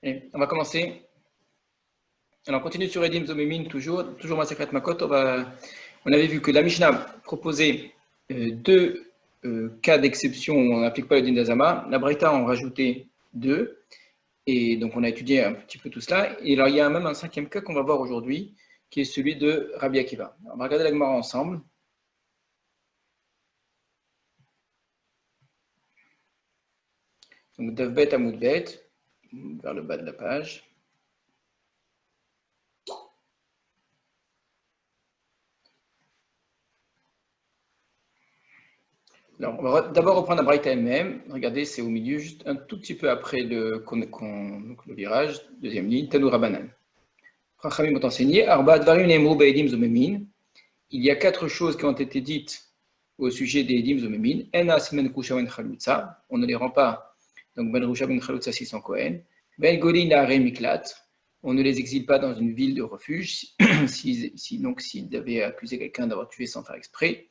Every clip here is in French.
Allez, on va commencer. Alors, on continue sur Edim Zomemim, toujours Masechet Makot. On avait vu que la Mishnah proposait deux cas d'exception où on n'applique pas le din d'Azama. La Braïta en rajoutait deux. Et donc, on a étudié un petit peu tout cela. Et alors, il y a même un cinquième cas qu'on va voir aujourd'hui, qui est celui de Rabbi Akiva. Alors, on va regarder la Gemara ensemble. Donc, Davbet à Moudbet, vers le bas de la page. Alors, on va d'abord reprendre la Braïta elle-même. Regardez, c'est au milieu, juste un tout petit peu après le virage. Deuxième ligne, Tanou Rabanan. Chachamim ont enseigné, Arba Dvarim Neemru Be'edim Zomemin. Il y a quatre choses qui ont été dites au sujet des Edim Zomemin. En Simen Kusha Ben Chalutza. On ne les rend pas. Donc, Ben Rusha Ben Chalutza, s'ils sont Kohen. Ben Golin Nahare Miklat. On ne les exile pas dans une ville de refuge. S'ils avaient accusé quelqu'un d'avoir tué sans faire exprès.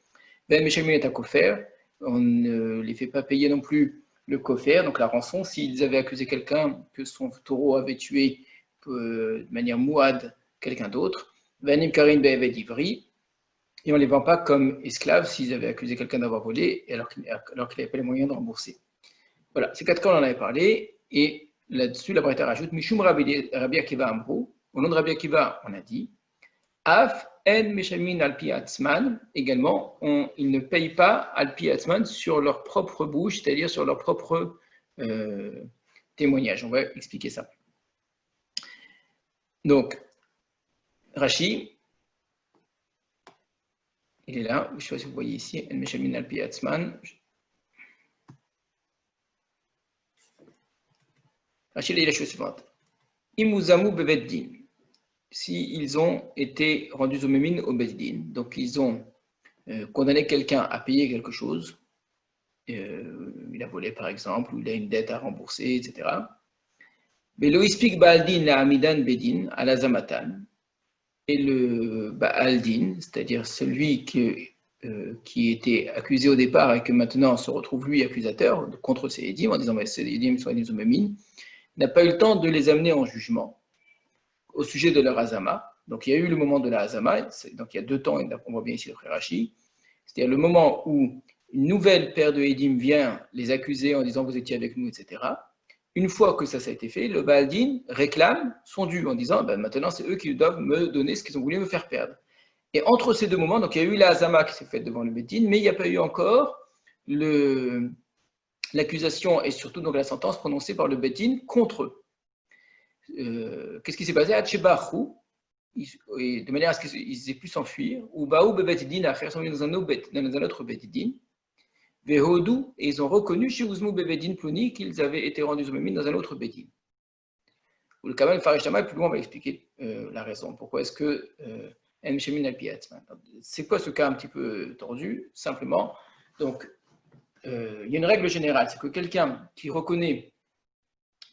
Ben Meshamin et Kofer. On ne les fait pas payer non plus le kofer, donc la rançon. S'ils avaient accusé quelqu'un que son taureau avait tué de manière mouade quelqu'un d'autre, Vanim Karin Be'eved Ivri, et on ne les vend pas comme esclaves s'ils avaient accusé quelqu'un d'avoir volé alors qu'il n'avait pas les moyens de rembourser. Voilà, ces quatre cas, on en avait parlé, et là-dessus, la Braïta rajoute Mishum Rabbi Akiva Amrou. Au nom de Rabbi Akiva, on a dit Af en meshamin alpi atzman, également, ils ne payent pas alpi atzman sur leur propre bouche, c'est-à-dire sur leur propre témoignage. On va expliquer ça. Donc, Rashi, il est là. Je ne sais pas si vous voyez ici, en meshamin alpi atzman. Rashi, il est la chose suivante. Imuzamu beveddin. S'ils ont été rendus au Mémine au Beddin, donc ils ont condamné quelqu'un à payer quelque chose, il a volé par exemple, ou il a une dette à rembourser, etc. Mais le Ispik Baaldin la Amidan Bedin à la Zamatan, et le Baaldin, c'est-à-dire celui qui était accusé au départ et que maintenant se retrouve lui accusateur contre ces Edim, en disant ces Edim sont Edim au Mémine, n'a pas eu le temps de les amener en jugement au sujet de leur Hazama. Donc il y a eu le moment de la Hazama, donc il y a deux temps, on voit bien ici le frère Rashi, c'est-à-dire le moment où une nouvelle paire de Edim vient les accuser en disant vous étiez avec nous, etc. Une fois que ça a été fait, le Baaldin réclame son dû en disant maintenant c'est eux qui doivent me donner ce qu'ils ont voulu me faire perdre. Et entre ces deux moments, donc il y a eu la Hazama qui s'est faite devant le Beddin, mais il n'y a pas eu encore l'accusation et surtout donc la sentence prononcée par le Beddin contre eux. Qu'est-ce qui s'est passé? De manière à ce qu'ils aient pu s'enfuir, ou Baou Bevetidin, sont venus dans un autre Betidin, Vehodou, et ils ont reconnu chez Ouzmou Bevedin Plouni qu'ils avaient été rendus au dans un autre Bedin. Ou le Kamal Farishtama, plus loin, on va expliquer la raison. Pourquoi est-ce que c'est quoi ce cas un petit peu tordu? Simplement, donc, il y a une règle générale, c'est que quelqu'un qui reconnaît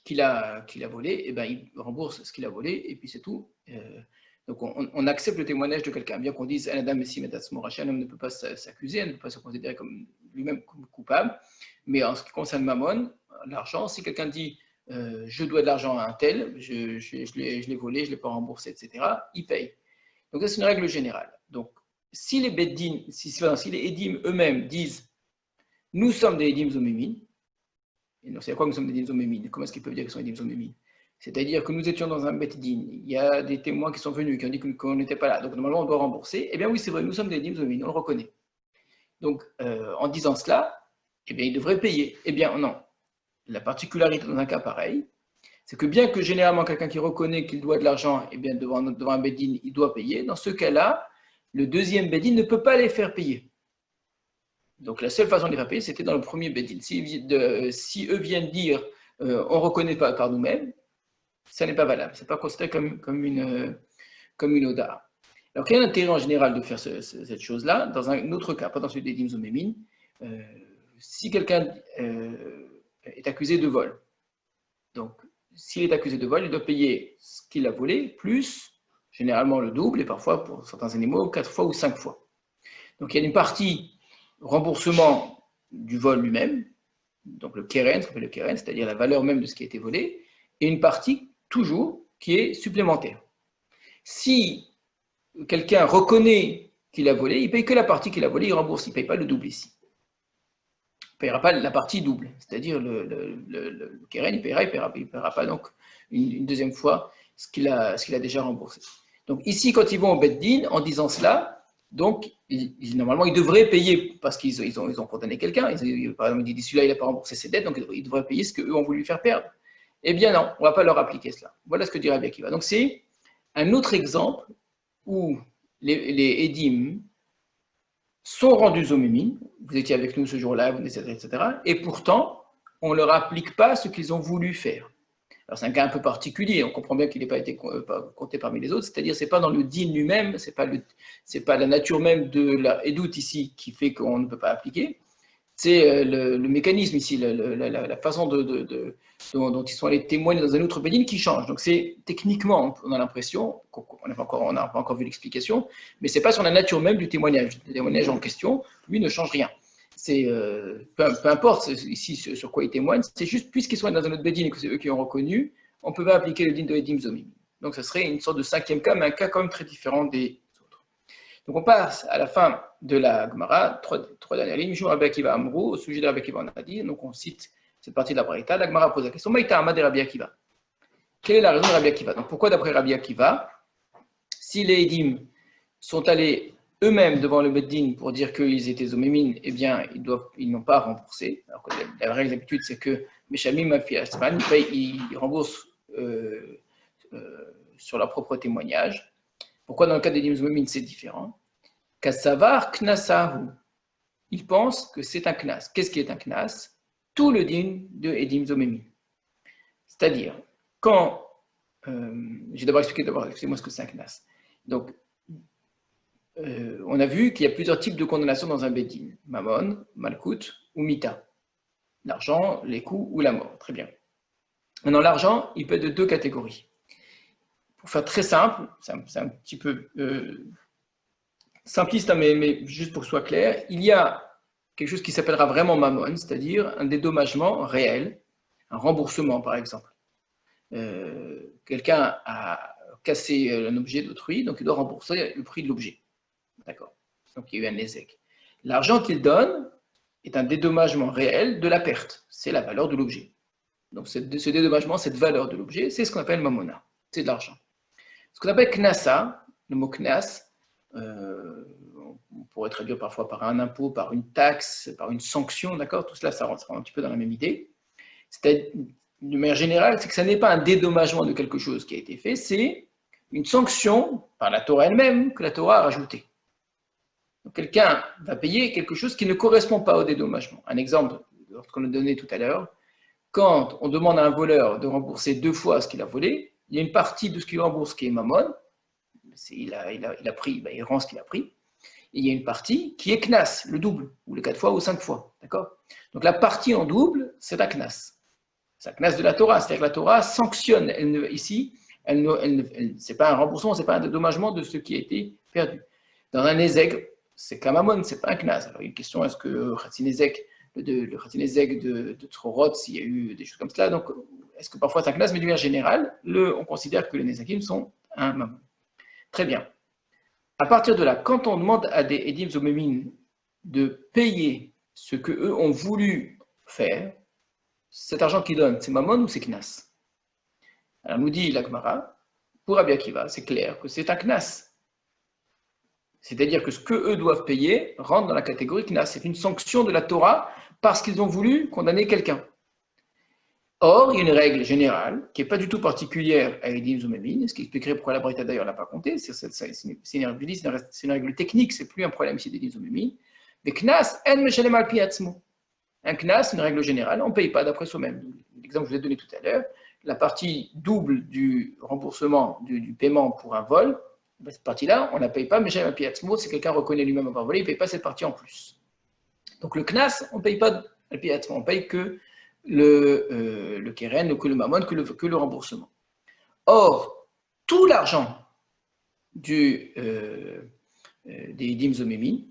qu'il a volé, eh ben, il rembourse ce qu'il a volé, et puis c'est tout. Donc on accepte le témoignage de quelqu'un, bien qu'on dise un homme ne peut pas s'accuser, ne peut pas se considérer comme lui-même comme coupable, mais en ce qui concerne Mammon, l'argent, si quelqu'un dit je dois de l'argent à un tel, je l'ai volé, je ne l'ai pas remboursé, etc., il paye. Donc ça c'est une règle générale. Donc si les Beddin, si les Edim eux-mêmes disent nous sommes des Edim Zomémin, et donc, c'est à quoi nous sommes des Edim. Comment est-ce qu'ils peuvent dire qu'ils sont des Edim? C'est-à-dire que nous étions dans un Beth Din, il y a des témoins qui sont venus, qui ont dit qu'on n'était pas là, donc normalement on doit rembourser. Eh bien oui, c'est vrai, nous sommes des Edim, on le reconnaît. Donc, en disant cela, eh bien, ils devraient payer. Eh bien, non. La particularité dans un cas pareil, c'est que bien que généralement quelqu'un qui reconnaît qu'il doit de l'argent, eh bien, devant un Beth Din, il doit payer. Dans ce cas-là, le deuxième Beth Din ne peut pas les faire payer. Donc la seule façon de les faire payer, c'était dans le premier Bedin. Si eux viennent dire on ne reconnaît pas par nous-mêmes, ça n'est pas valable. Ce n'est pas considéré comme une oda. Alors quel est l'intérêt en général de faire cette chose-là? Dans un autre cas, pas dans celui des Dim Zomémin, si quelqu'un est accusé de vol, donc s'il est accusé de vol, il doit payer ce qu'il a volé, plus généralement le double, et parfois pour certains animaux, 4 fois ou 5 fois. Donc il y a une partie remboursement du vol lui-même, donc le keren, ce qu'on appelle le keren, c'est-à-dire la valeur même de ce qui a été volé, et une partie, toujours, qui est supplémentaire. Si quelqu'un reconnaît qu'il a volé, il ne paye que la partie qu'il a volée, il rembourse, il ne paye pas le double ici. Il ne payera pas la partie double, c'est-à-dire le keren, il ne payera pas donc une deuxième fois ce qu'il a déjà remboursé. Donc ici, quand ils vont au Beddin, en disant cela, donc normalement ils devraient payer parce qu'ils ont condamné quelqu'un. Par exemple, ils disent celui-là il n'a pas remboursé ses dettes, donc ils devraient payer ce qu'eux ont voulu lui faire perdre. Eh bien non, on ne va pas leur appliquer cela. Voilà ce que dit Rabbi Akiva. Donc c'est un autre exemple où les édim sont rendus aux mémines, vous étiez avec nous ce jour-là, etc., et pourtant, on ne leur applique pas ce qu'ils ont voulu faire. Alors c'est un cas un peu particulier, on comprend bien qu'il n'ait pas été compté parmi les autres, c'est-à-dire ce n'est pas dans le din lui-même, ce n'est pas la nature même de la édoute ici qui fait qu'on ne peut pas appliquer, c'est le mécanisme ici, la façon dont ils sont allés témoigner dans un autre bédine qui change. Donc c'est techniquement, on a l'impression, on n'a pas encore vu l'explication, mais ce n'est pas sur la nature même du témoignage. Le témoignage en question, lui, ne change rien. C'est peu importe ici sur quoi ils témoignent, c'est juste puisqu'ils sont dans un autre bédine et que c'est eux qui ont reconnu, on ne peut pas appliquer le din de Edim Zomim. Donc ce serait une sorte de cinquième cas, mais un cas quand même très différent des autres. Donc on passe à la fin de la Gemara, trois dernières lignes. Rabbi Akiva Amrou, au sujet de Rabbi Akiva, on a dit, donc on cite cette partie de la Braïta. La Gemara pose la question, Maïta Amad et Rabbi Akiva. Quelle est la raison de Rabbi Akiva? Donc pourquoi d'après Rabbi Akiva, si les Edim sont allés eux-mêmes devant le Beddin pour dire qu'ils étaient zomémines, eh bien ils n'ont pas remboursé. Alors que la règle d'habitude c'est que Meshamim Mafi Asman, ils remboursent sur leur propre témoignage. Pourquoi dans le cas des Edim zomémines c'est différent? Kassavar Knasahu. Il pense que c'est un Knas. Qu'est-ce qui est un Knas? Tout le din de Edim Zomémine. C'est-à-dire, quand. J'ai d'abord expliqué, excusez-moi ce que c'est un Knas. Donc, on a vu qu'il y a plusieurs types de condamnation dans un Beddin. Mammon, Malkout ou Mita. L'argent, les coups ou la mort. Très bien. Maintenant, l'argent, il peut être de deux catégories. Pour faire très simple, c'est un petit peu simpliste, hein, mais juste pour que ce soit clair, il y a quelque chose qui s'appellera vraiment mammon, c'est-à-dire un dédommagement réel, un remboursement par exemple. Quelqu'un a cassé un objet d'autrui, donc il doit rembourser le prix de l'objet. D'accord. Donc il y a eu un ézec. L'argent qu'il donne est un dédommagement réel de la perte, c'est la valeur de l'objet. Donc ce dédommagement, cette valeur de l'objet, c'est ce qu'on appelle mamona, c'est de l'argent. Ce qu'on appelle knasa, le mot knas, on pourrait traduire parfois par un impôt, par une taxe, par une sanction, d'accord? Tout cela, ça rentre un petit peu dans la même idée. C'est de manière générale, c'est que ça n'est pas un dédommagement de quelque chose qui a été fait, c'est une sanction par la Torah elle-même que la Torah a rajoutée. Donc quelqu'un va payer quelque chose qui ne correspond pas au dédommagement. Un exemple qu'on a donné tout à l'heure, quand on demande à un voleur de rembourser 2 fois ce qu'il a volé, il y a une partie de ce qu'il rembourse qui est mammon, il a pris, il rend ce qu'il a pris. Et il y a une partie qui est knas, le double, ou le 4 fois ou 5 fois. D'accord? Donc la partie en double, c'est la knas. C'est la knas de la Torah, c'est-à-dire que la Torah sanctionne. Ici, ce n'est pas un remboursement, ce n'est pas un dédommagement de ce qui a été perdu. Dans un ézeg, c'est qu'un mammon, ce n'est pas un knas. Alors il y a une question, est-ce que le khatinezek de Trorot, s'il y a eu des choses comme cela, donc est-ce que parfois c'est un knas, mais de manière générale, on considère que les nezakim sont un mammon. Très bien. À partir de là, quand on demande à des Edim Zomémines de payer ce qu'eux ont voulu faire, cet argent qu'ils donnent, c'est mammon ou c'est knas? Alors nous dit la Gemara, pour Rabbi Akiva, c'est clair que c'est un knas. C'est-à-dire que ce qu'eux doivent payer rentre dans la catégorie knas. C'est une sanction de la Torah parce qu'ils ont voulu condamner quelqu'un. Or, il y a une règle générale qui n'est pas du tout particulière à Edim Zomémine, ce qui expliquerait pourquoi la Braïta d'ailleurs n'a pas compté. C'est une règle technique, c'est plus un problème ici d'Edim Zomémine. Mais knas, en meshalem al pi atzmo. Un knas, une règle générale, on ne paye pas d'après soi-même. L'exemple que je vous ai donné tout à l'heure, la partie double du remboursement, du paiement pour un vol, cette partie-là, on ne la paye pas, meshalem al pi atzmo, si quelqu'un reconnaît lui-même avoir volé, il ne paye pas cette partie en plus. Donc le knas, on ne paye pas al pi atzmo, on paye que le keren, que le mammon, que le remboursement. Or, tout l'argent des Edim Zomémine,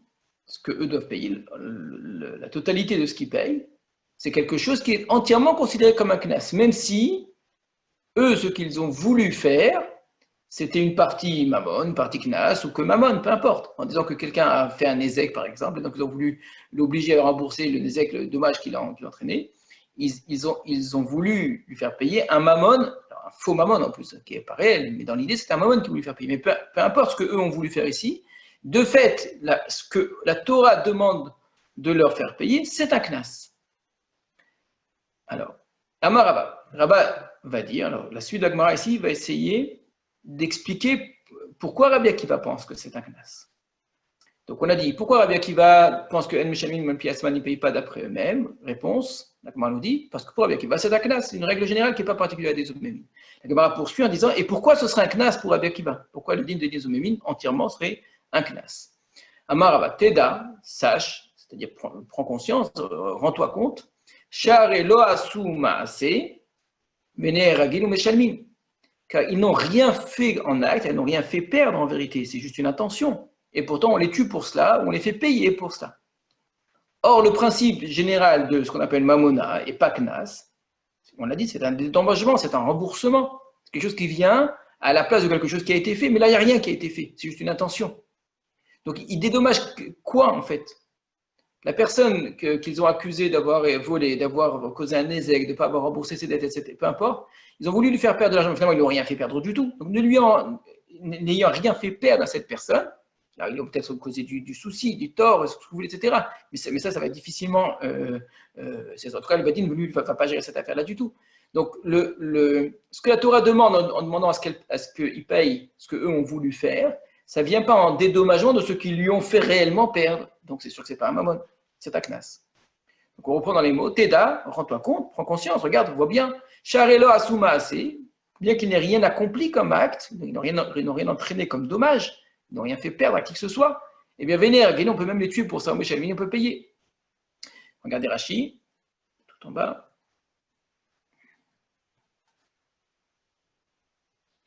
ce qu'eux doivent payer, la totalité de ce qu'ils payent, c'est quelque chose qui est entièrement considéré comme un knas, même si eux, ce qu'ils ont voulu faire, c'était une partie mammon, une partie knas, ou que mammon, peu importe. En disant que quelqu'un a fait un ézec, par exemple, et donc ils ont voulu l'obliger à rembourser le ézec, le dommage qu'il a entraîné. Ils ont voulu lui faire payer un mammon, un faux mammon en plus, qui n'est pas réel, mais dans l'idée, c'est un mammon qui voulait lui faire payer. Mais peu importe ce qu'eux ont voulu faire ici, de fait, ce que la Torah demande de leur faire payer, c'est un knas. Alors, Amar Rabba. Rabba va dire, alors la suite d'Agmara ici va essayer d'expliquer pourquoi Rabbi Akiva pense que c'est un knas. Donc on a dit, pourquoi Rabbi Akiva pense que En Meshamim, même Piasman, ne paye pas d'après eux-mêmes? Réponse, l'Agmara nous dit, parce que pour Rabbi Akiva, c'est un knas, c'est une règle générale qui n'est pas particulière des Omémines. L'Agmara poursuit en disant, et pourquoi ce serait un knas pour Rabbi Akiva? Pourquoi le din de des Omémines entièrement serait un knas? Amar Rabba, Teda, sache, c'est-à-dire prends conscience, rends-toi compte, Share lo asu maase, mene ragil ou meshalmin. Car ils n'ont rien fait en acte, ils n'ont rien fait perdre en vérité, c'est juste une intention. Et pourtant, on les tue pour cela, on les fait payer pour cela. Or, le principe général de ce qu'on appelle mamona et pas knas, on l'a dit, c'est un dédommagement, c'est un remboursement. C'est quelque chose qui vient à la place de quelque chose qui a été fait, mais là, il n'y a rien qui a été fait, c'est juste une intention. Donc, ils dédommagent quoi en fait? La personne qu'ils ont accusée d'avoir volé, d'avoir causé un ézec, de ne pas avoir remboursé ses dettes, etc., peu importe, ils ont voulu lui faire perdre de l'argent, mais finalement, ils ne lui ont rien fait perdre du tout. Donc, n'ayant rien fait perdre à cette personne, alors, ils ont peut-être causé du souci, du tort, ce que vous voulez, etc. Mais ça va être difficilement. En tout cas, le Badin ne va pas gérer cette affaire-là du tout. Donc, ce que la Torah demande en demandant à ce qu'ils payent ce qu'eux ont voulu faire, ça ne vient pas en dédommagement de ce qu'ils lui ont fait réellement perdre. Donc, c'est sûr que ce n'est pas un mammon, c'est un knas. Donc, on reprend dans les mots. Teda, rends-toi compte, prends conscience, regarde, vois bien. Charelo asuma assez, bien qu'il n'ait rien accompli comme acte, ils n'ont rien entraîné comme dommage, ils n'ont rien fait perdre à qui que ce soit. Eh bien, vénère, on peut même les tuer pour ça, on peut payer. Regardez Rashi, tout en bas.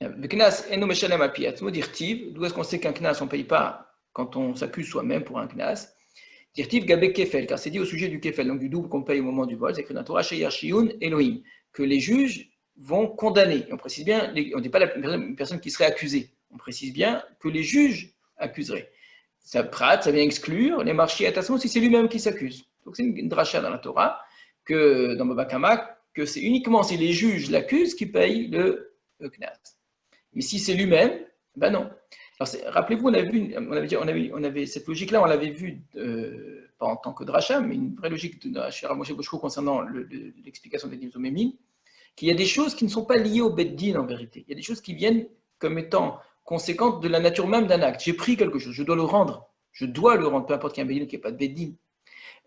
Le knas eno meshalem al pi atzmo dirtiv. D'où est-ce qu'on sait qu'un knas on ne paye pas quand on s'accuse soi-même pour un knas? Dirtiv gabe kefel, car c'est dit au sujet du kefel, donc du double qu'on paye au moment du vol, c'est écrit dans la Torah sheyar shiyun Elohim, que les juges vont condamner. On précise bien, on ne dit pas la personne qui serait accusée, on précise bien que les juges accuseraient. Ça vient exclure les marchés à si c'est lui-même qui s'accuse. Donc c'est une dracha dans la Torah, que dans Baba Kama, que c'est uniquement si les juges l'accusent qui payent le knas. Mais si c'est lui-même, ben non. Rappelez-vous, on avait cette logique-là, on l'avait vue, pas en tant que dracha, mais une vraie logique de Shira Moshe Boshko concernant l'explication des Nizomémim, qu'il y a des choses qui ne sont pas liées au Beddin en vérité. Il y a des choses qui viennent comme étant conséquentes de la nature même d'un acte. J'ai pris quelque chose, je dois le rendre. Je dois le rendre, peu importe qu'il y ait un Beddin qui n'y ait pas de Beddin.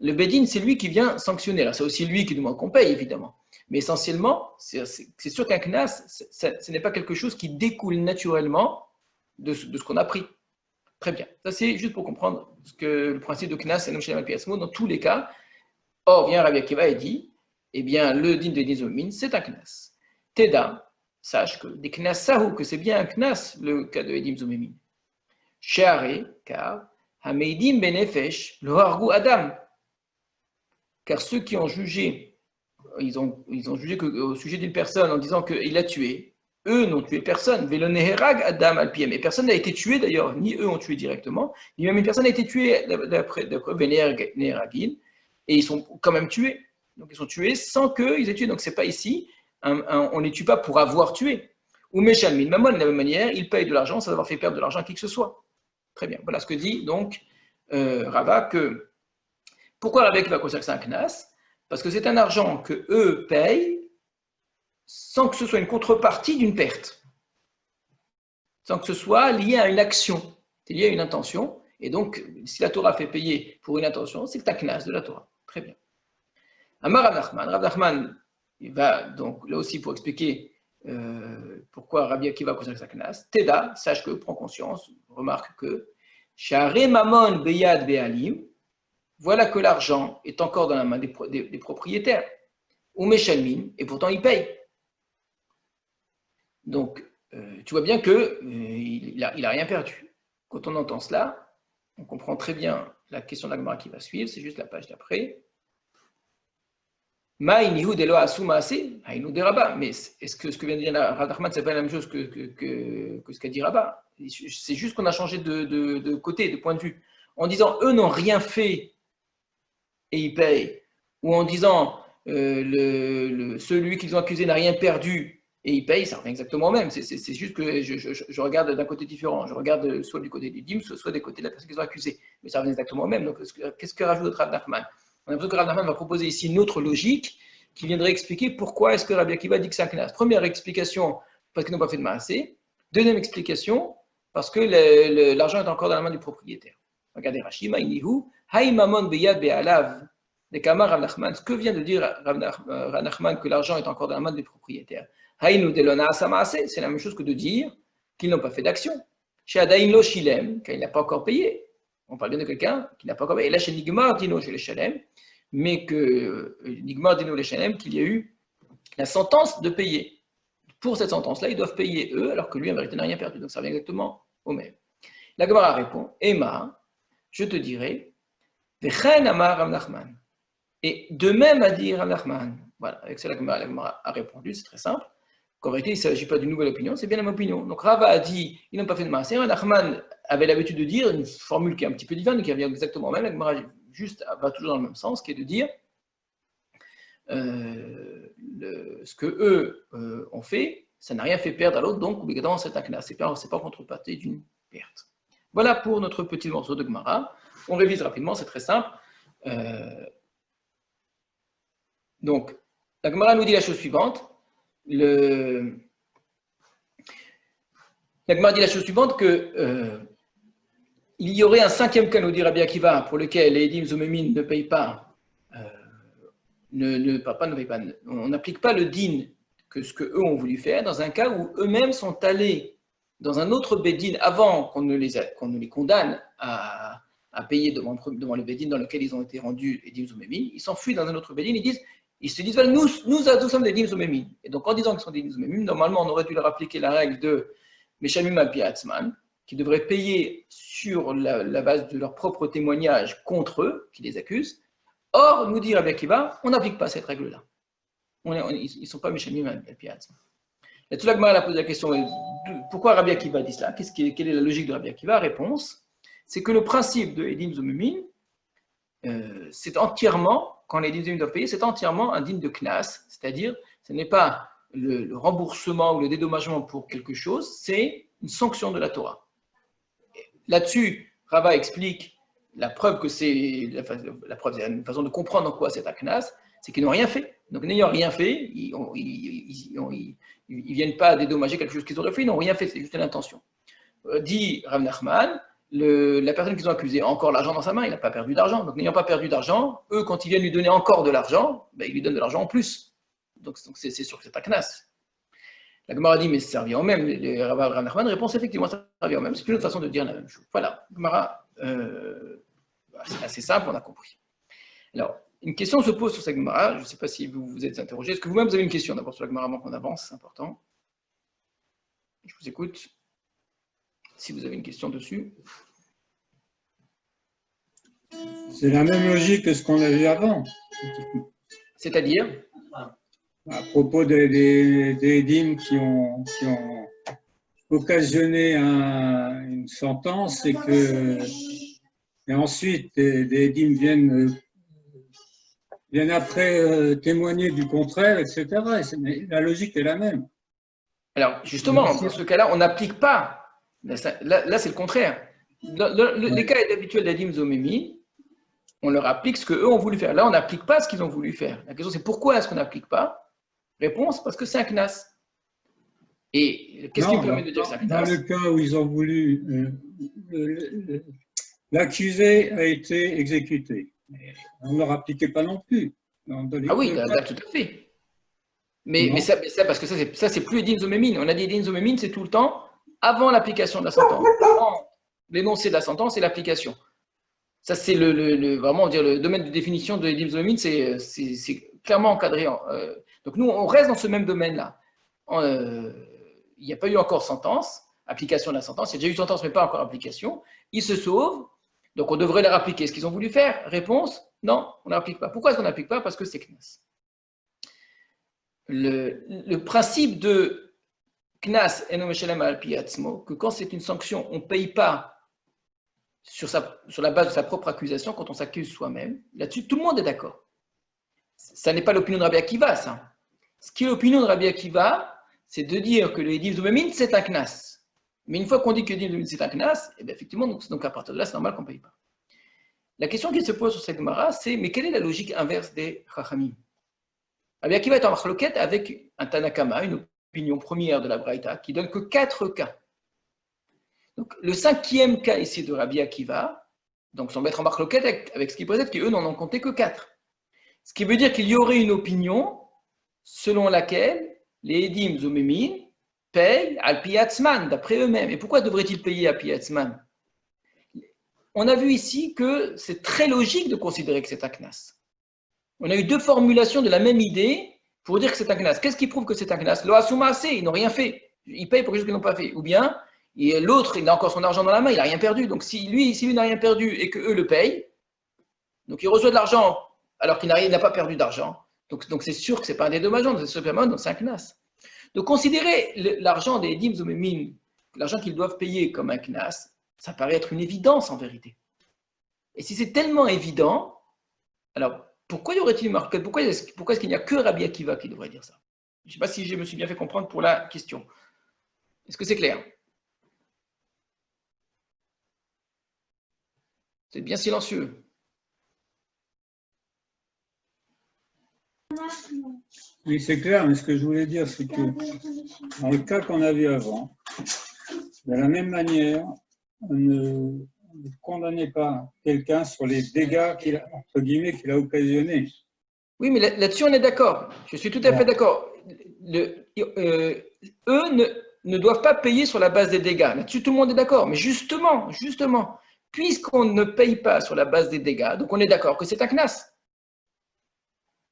Le Beddin, c'est lui qui vient sanctionner. Alors, c'est aussi lui qui demande qu'on paye, évidemment. Mais essentiellement, c'est sûr qu'un knas, ce n'est pas quelque chose qui découle naturellement de ce qu'on a pris. Très bien. Ça, c'est juste pour comprendre ce que le principe de knas et non shalem al pi atzmo dans tous les cas. Or, vient Rabbi Akiva et dit, eh bien, le din de Nizomim, c'est un knas. Teda, sache que des knas sahou, que c'est bien un knas, le cas de Edim Zomimim. Sheare, car, hameidim benefesh, le hargu adam. Car ceux qui ont jugé, ils ont jugé au sujet d'une personne en disant qu'il l'a tué. Eux n'ont tué personne. Veloneherag Adam Alpiem. Et personne n'a été tué d'ailleurs, ni eux ont tué directement, ni même une personne n'a été tuée d'après Veneragin. Et ils sont quand même tués. Donc ils sont tués sans qu'ils aient tué. Donc c'est pas ici, on ne les tue pas pour avoir tué. Ou Meshalmin, Mammon, de la même manière, ils payent de l'argent sans avoir fait perdre de l'argent à qui que ce soit. Très bien. Voilà ce que dit donc Rava que. Pourquoi Rabbi Akiva considère que c'est un knas? Parce que c'est un argent que eux payent sans que ce soit une contrepartie d'une perte, sans que ce soit lié à une action, c'est lié à une intention. Et donc, si la Torah fait payer pour une intention, c'est un knas de la Torah. Très bien. Amar Rav Nachman, il va donc là aussi pour expliquer pourquoi Rabbi Akiva considère que c'est un knas. Teda, sache que, prends conscience, remarque que Share Mamon Beyad Be'alim, voilà que l'argent est encore dans la main des propriétaires. Ou Meshalmin, et pourtant ils payent. Donc, tu vois bien qu'il n'a rien perdu. Quand on entend cela, on comprend très bien la question de la Gemara qui va suivre, c'est juste la page d'après. Ma'inihu de lo asu maase, hainu de Rabat. Mais est-ce que ce que vient de dire Rav Nachman, c'est pas la même chose que ce qu'a dit Rabat? C'est juste qu'on a changé de côté, de point de vue. En disant eux n'ont rien fait et ils payent, ou en disant celui qu'ils ont accusé n'a rien perdu et il paye, ça revient exactement au même. C'est juste que je regarde d'un côté différent. Je regarde soit du côté du dîme, soit du côté de la personne qu'ils ont accusée. Mais ça revient exactement au même. Donc, qu'est-ce que rajoute Rav Nachman? On a l'impression que Rav Nachman va proposer ici une autre logique qui viendrait expliquer pourquoi est-ce que Rabbi Akiva dit que c'est un knas. Première explication, parce qu'ils n'ont pas fait de maassé. Deuxième explication, parce que l'argent est encore dans la main du propriétaire. Regardez Rashi, Ma'inihu, Haïmamon beyad be'alav. Des Kamar Rav Nachman, ce que vient de dire Rav Nachman que l'argent est encore dans la main des propriétaires. Haïnu delona asamaase, c'est la même chose que de dire qu'ils n'ont pas fait d'action. Chez Adaïn lo shilem, quand il n'a pas encore payé. On parle bien de quelqu'un qui n'a pas encore payé. Et là, chez Nigmar dino chez le shalem, mais que Nigmar dino le shalem, qu'il y a eu la sentence de payer. Pour cette sentence-là, ils doivent payer eux, alors que lui, en vérité, n'a rien perdu. Donc ça revient exactement au même. La Gemara répond, Emma, je te dirai, Vechen amar Rav Nachman. Et de même a dit Rav Nachman. Voilà, avec ça, la Gemara a répondu, c'est très simple. Qu'en vérité, il ne s'agit pas d'une nouvelle opinion, c'est bien la même opinion. Donc Rava a dit, ils n'ont pas fait de maaser. Rav Nachman avait l'habitude de dire une formule qui est un petit peu différente, qui revient exactement au même. La Gemara juste va toujours dans le même sens, qui est de dire ce que eux ont fait, ça n'a rien fait perdre à l'autre, donc obligatoirement c'est un knas. C'est pas contrepartie d'une perte. Voilà pour notre petit morceau de Gemara. On révise rapidement, c'est très simple. Donc, la Gemara nous dit la chose suivante. La Gemara dit la chose suivante que il y aurait un cinquième cas, nous dit Rabbi Akiva, pour lequel les Edim Zomémin ne payent pas, ne payent pas. On n'applique pas le din que ce qu'eux ont voulu faire dans un cas où eux-mêmes sont allés dans un autre bédin avant qu'on ne les condamne à payer devant le bédin dans lequel ils ont été rendus Edim Zomémin. Ils s'enfuient dans un autre bédin, ils se disent, voilà, nous sommes des Edim Zomémin. Et donc en disant qu'ils sont des Edim Zomémin, normalement on aurait dû leur appliquer la règle de Meshamim al Piatzman, qui devraient payer sur la base de leur propre témoignage contre eux, qui les accusent. Or, nous dit Rabbi Akiva, on n'applique pas cette règle-là. Ils ne sont pas Meshamim al Piatzman. Et tout l'Agmara a posé la question, pourquoi Rabbi Akiva dit cela? Quelle est la logique de Rabbi Akiva? Réponse, c'est que le principe de Edim Zomémin, c'est entièrement, quand les Edim Zomémin doivent payer, c'est entièrement un din de knas, c'est-à-dire, ce n'est pas le remboursement ou le dédommagement pour quelque chose, c'est une sanction de la Torah. Là-dessus, Rava explique la preuve que c'est la preuve, c'est une façon de comprendre en quoi c'est un knas, c'est qu'ils n'ont rien fait. Donc, n'ayant rien fait, ils ne viennent pas dédommager quelque chose qu'ils auraient fait, ils n'ont rien fait, c'est juste une intention. Dit Rav Nachman, la personne qu'ils ont accusée a encore l'argent dans sa main, il n'a pas perdu d'argent. Donc, n'ayant pas perdu d'argent, eux, quand ils viennent lui donner encore de l'argent, ils lui donnent de l'argent en plus. Donc c'est sûr que c'est un knas. La Gemara dit, mais ça revient au même. Rav Nachman répond, effectivement, ça revient au même. C'est une autre façon de dire la même chose. Voilà, Gemara, c'est assez simple, on a compris. Alors, une question se pose sur cette Gemara. Je ne sais pas si vous vous êtes interrogé. Est-ce que vous-même vous avez une question d'abord sur la Gemara avant qu'on avance? C'est important. Je vous écoute. Si vous avez une question dessus. C'est la même logique que ce qu'on a vu avant. C'est-à-dire? À propos des Edim qui ont occasionné une sentence et ensuite des Edim viennent après témoigner du contraire, etc. La logique est la même. Alors, justement, dans ce cas-là, on n'applique pas. Là c'est le contraire. Les cas habituels d'Edim Zomémi, on leur applique ce qu'eux ont voulu faire. Là, on n'applique pas ce qu'ils ont voulu faire. La question, c'est pourquoi est-ce qu'on n'applique pas? Réponse, parce que c'est un knas. Et qu'est-ce qui me permet de dire que c'est un knas? Dans le cas où ils ont voulu, l'accusé a été exécuté. On ne leur appliquait pas non plus. Ah oui, là, tout à fait. Mais ça, parce que ça c'est plus Edim Zomémin. On a dit Edim Zomémin, c'est tout le temps avant l'application de la sentence. Avant l'énoncé de la sentence et l'application. Ça, c'est vraiment dire, le domaine de définition de Edim Zomémin, c'est clairement encadré. Donc nous, on reste dans ce même domaine-là. Il n'y a pas eu encore sentence, application de la sentence. Il y a déjà eu sentence, mais pas encore application. Ils se sauvent, donc on devrait leur appliquer ce qu'ils ont voulu faire. Réponse, non, on n'applique pas. Pourquoi est-ce qu'on n'applique pas? Parce que c'est knas. le principe de Knas eno meshalem al pi atzmo, que quand c'est une sanction, on ne paye pas sur la base de sa propre accusation, quand on s'accuse soi-même. Là-dessus, tout le monde est d'accord. Ça n'est pas l'opinion de Rabbi Akiva, ça. Ce qui est l'opinion de Rabbi Akiva, c'est de dire que le Edim Zomemin, c'est un Knas. Mais une fois qu'on dit que le Edim Zomemin, c'est un Knas, et bien effectivement, donc à partir de là, c'est normal qu'on ne paye pas. La question qui se pose sur cette Gemara, c'est mais quelle est la logique inverse des Chachamim? Rabbi Akiva est en marloquette avec un Tanakama, une opinion première de la Braïta, qui donne que 4 cas. Donc, le 5e cas ici de Rabbi Akiva, donc sans mettre en marloquette avec ce qui peut être qu'eux n'en ont compté que 4. Ce qui veut dire qu'il y aurait une opinion selon laquelle les Edim Zomemin payent al piatzman, d'après eux-mêmes. Et pourquoi devraient-ils payer al piatzman? On a vu ici que c'est très logique de considérer que c'est un Knas. On a eu 2 formulations de la même idée pour dire que c'est un Knas. Qu'est-ce qui prouve que c'est un Knas? Lo asuma assez, ils n'ont rien fait. Ils payent pour quelque chose qu'ils n'ont pas fait. Ou bien, l'autre, il a encore son argent dans la main, il n'a rien perdu. Donc si lui n'a rien perdu et qu'eux le payent, donc il reçoit de l'argent alors qu'il n'a pas perdu d'argent. Donc c'est sûr que ce n'est pas un dédommagement, c'est simplement donc c'est un Knas. Donc considérer l'argent des Edim Zomemin, l'argent qu'ils doivent payer comme un Knas, ça paraît être une évidence en vérité. Et si c'est tellement évident, alors pourquoi y aurait-il une marque? Pourquoi est-ce qu'il n'y a que Rabbi Akiva qui devrait dire ça? Je ne sais pas si je me suis bien fait comprendre pour la question. Est-ce que c'est clair? C'est bien silencieux. Oui, c'est clair, mais ce que je voulais dire, c'est que dans le cas qu'on a vu avant, de la même manière, on ne condamnait pas quelqu'un sur les dégâts qu'il a occasionnés. Oui, mais là-dessus, on est d'accord. Je suis tout à fait d'accord. Eux ne doivent pas payer sur la base des dégâts. Là-dessus, tout le monde est d'accord. Mais justement, puisqu'on ne paye pas sur la base des dégâts, donc on est d'accord que c'est un Knas.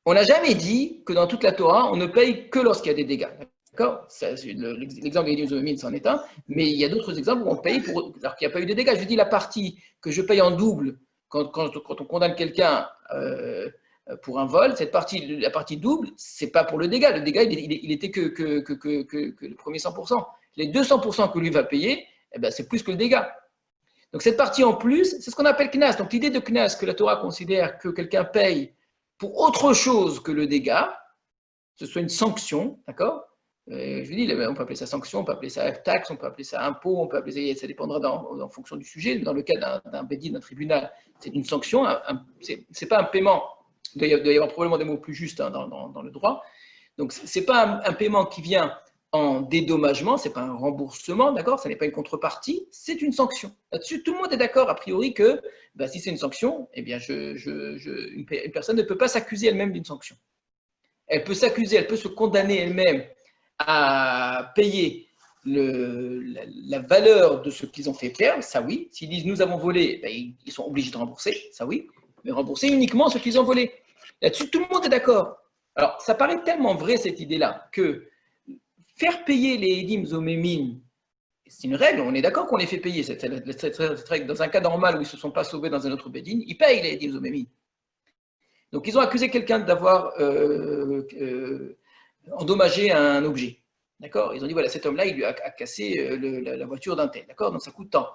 On n'a jamais dit que dans toute la Torah, on ne paye que lorsqu'il y a des dégâts. D'accord? L'exemple des Zomemin, c'en est un. Mais il y a d'autres exemples où on paye alors qu'il n'y a pas eu de dégâts. Je dis la partie que je paye en double quand on condamne quelqu'un pour un vol, la partie double, ce n'est pas pour le dégât. Le dégât, il était que le premier 100%. Les 200% que lui va payer, eh ben, c'est plus que le dégât. Donc cette partie en plus, c'est ce qu'on appelle Knas. Donc l'idée de Knas, que la Torah considère que quelqu'un paye pour autre chose que le dégât, que ce soit une sanction, d'accord? Je vous dis, on peut appeler ça sanction, on peut appeler ça taxe, on peut appeler ça impôt, on peut appeler ça dépendra en fonction du sujet. Dans le cas d'un bédine, d'un tribunal, c'est une sanction, c'est pas un paiement. Il doit y avoir probablement des mots plus justes dans le droit. Donc, ce n'est pas un paiement qui vient en dédommagement, ce n'est pas un remboursement, d'accord? Ce n'est pas une contrepartie, c'est une sanction. Là-dessus, tout le monde est d'accord, a priori, que si c'est une sanction, eh bien, une personne ne peut pas s'accuser elle-même d'une sanction. Elle peut s'accuser, elle peut se condamner elle-même à payer la valeur de ce qu'ils ont fait perdre, ça oui. S'ils disent nous avons volé, ils sont obligés de rembourser, ça oui, mais rembourser uniquement ce qu'ils ont volé. Là-dessus, tout le monde est d'accord. Alors, ça paraît tellement vrai cette idée-là que faire payer les Edim Zomemin, c'est une règle, on est d'accord qu'on les fait payer. Cette règle. Dans un cas normal où ils ne se sont pas sauvés dans un autre bédine, ils payent les Edim Zomemin. Donc, ils ont accusé quelqu'un d'avoir endommagé un objet. D'accord? Ils ont dit, voilà, cet homme-là, il lui a cassé la voiture d'un tel. D'accord? Donc, ça coûte tant.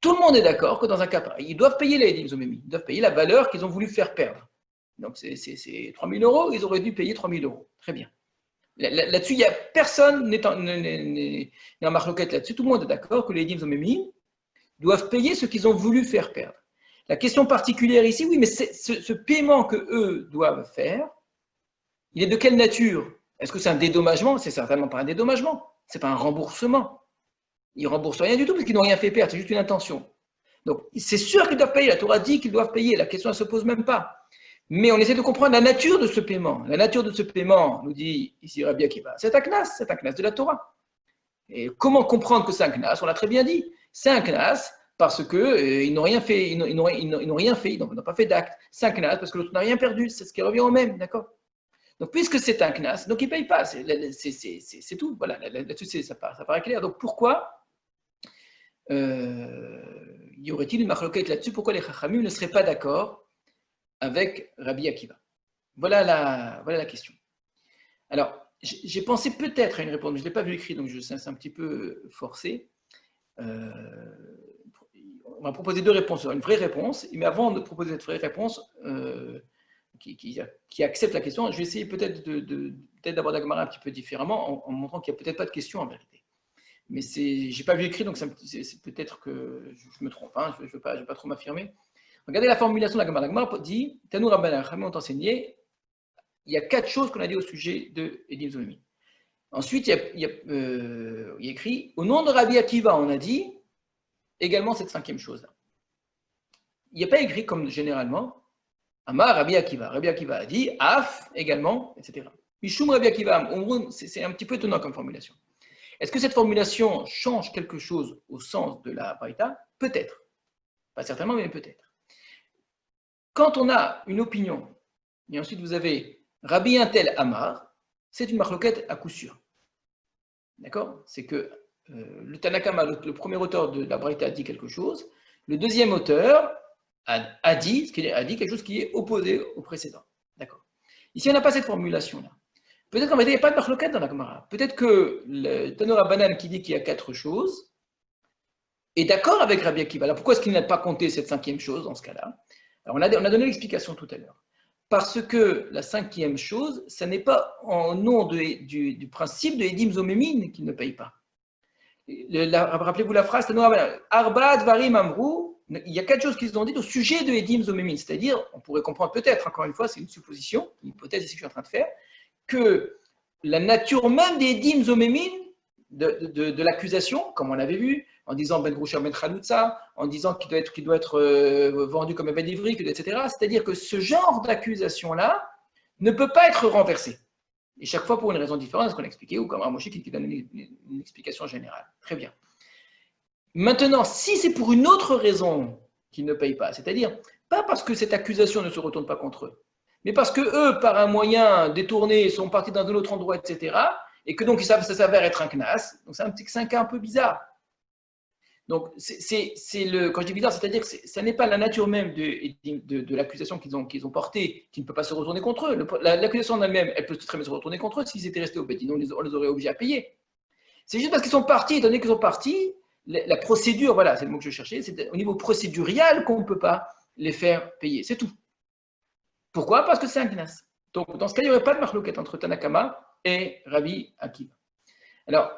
Tout le monde est d'accord que dans un cas pareil, ils doivent payer les Edim Zomemin. Ils doivent payer la valeur qu'ils ont voulu faire perdre. Donc, c'est 3 000 €, ils auraient dû payer 3 000 €. Très bien. Là-dessus, il n'y a personne n'est en marloquette là-dessus. Tout le monde est d'accord que les Edim Zomemin doivent payer ce qu'ils ont voulu faire perdre. La question particulière ici, oui, mais ce paiement qu'eux doivent faire, il est de quelle nature? Est-ce que c'est un dédommagement? C'est certainement pas un dédommagement. Ce n'est pas un remboursement. Ils ne remboursent rien du tout parce qu'ils n'ont rien fait perdre, c'est juste une intention. Donc, c'est sûr qu'ils doivent payer. La Torah dit qu'ils doivent payer. La question ne se pose même pas. Mais on essaie de comprendre la nature de ce paiement. La nature de ce paiement, nous dit ici Rabbi Akiva, c'est un knas de la Torah. Et comment comprendre que c'est un knas? On l'a très bien dit. C'est un knas parce qu'ils n'ont rien fait, ils n'ont pas fait d'acte. C'est un knas parce que l'autre n'a rien perdu. C'est ce qui revient au même, d'accord? Donc, puisque c'est un knas, donc ils ne payent pas. C'est tout. Voilà, là-dessus, ça paraît clair. Donc, pourquoi y aurait-il une marloquette là-dessus? Pourquoi les chachamim ne seraient pas d'accord avec Rabbi Akiva? Voilà la question. Alors, j'ai pensé peut-être à une réponse, mais je ne l'ai pas vu écrit, donc c'est un petit peu forcé. On va proposer deux réponses, une vraie réponse, mais avant de proposer cette vraie réponse, qui accepte la question, je vais essayer peut-être d'aborder la Gemara un petit peu différemment, en montrant qu'il n'y a peut-être pas de question en vérité. Mais je n'ai pas vu écrit, donc c'est peut-être que je me trompe, hein, je ne veux pas trop m'affirmer. Regardez la formulation de la Gemara. La Gemara dit, Tanou Rabbanan, Chachamim ont enseigné, il y a 4 choses qu'on a dit au sujet de Edim Zomémi. Ensuite, il y a écrit, au nom de Rabbi Akiva, on a dit également cette 5e chose-là. Il n'y a pas écrit comme généralement, Amar Rabbi Akiva. Rabbi Akiva a dit, Af également, etc. Mishum Rabbi Akiva, c'est un petit peu étonnant comme formulation. Est-ce que cette formulation change quelque chose au sens de la Braïta? Peut-être. Pas certainement, mais peut-être. Quand on a une opinion, et ensuite vous avez Rabbi Intel Amar, c'est une marloquette à coup sûr. D'accord? C'est que le Tanakama, le premier auteur de la Braïta, a dit quelque chose. Le deuxième auteur a dit quelque chose qui est opposé au précédent. D'accord? Ici, on n'a pas cette formulation-là. Peut-être qu'en fait, il n'y a pas de marloquette dans la Gemara. Peut-être que le Tano Rabbanan qui dit qu'il y a 4 choses est d'accord avec Rabbi Akiva. Alors pourquoi est-ce qu'il n'a pas compté cette 5e chose dans ce cas-là? Alors on a donné l'explication tout à l'heure. Parce que la 5e chose, ce n'est pas en nom du principe de Edim Zomémin qu'il ne paye pas. Rappelez-vous la phrase, Arba Dvarim Amrou, il y a 4 choses qu'ils ont dites au sujet de Edim Zomémin. C'est-à-dire, on pourrait comprendre peut-être, encore une fois, c'est une supposition, une hypothèse ici que je suis en train de faire, que la nature même des Edim Zomémin, de l'accusation, comme on l'avait vu, en disant Ben Groucha Ben Khaloutza, en disant qu'il doit être vendu comme un Ben Ivri, etc. C'est-à-dire que ce genre d'accusation-là ne peut pas être renversé. Et chaque fois pour une raison différente, ce qu'on a expliqué, ou comme Ramoshe qui donne une explication générale. Très bien. Maintenant, si c'est pour une autre raison qu'ils ne payent pas, c'est-à-dire pas parce que cette accusation ne se retourne pas contre eux, mais parce que eux, par un moyen détourné, sont partis dans un autre endroit, etc., et que donc ça s'avère être un knas, donc c'est un cas un peu bizarre. Donc, quand je dis bizarre, c'est-à-dire que ce n'est pas la nature même de l'accusation qu'ils ont portée qui ne peut pas se retourner contre eux. L'accusation en elle-même, elle peut très bien se retourner contre eux s'ils étaient restés au Bédin, on les aurait obligés à payer. C'est juste parce qu'ils sont partis, étant donné qu'ils sont partis, la procédure, voilà, c'est le mot que je cherchais, c'est au niveau procédurial qu'on ne peut pas les faire payer, c'est tout. Pourquoi? Parce que c'est un knas. Donc, dans ce cas, il n'y aurait pas de marloquette entre Tanakama et Rabbi Akiva. Alors,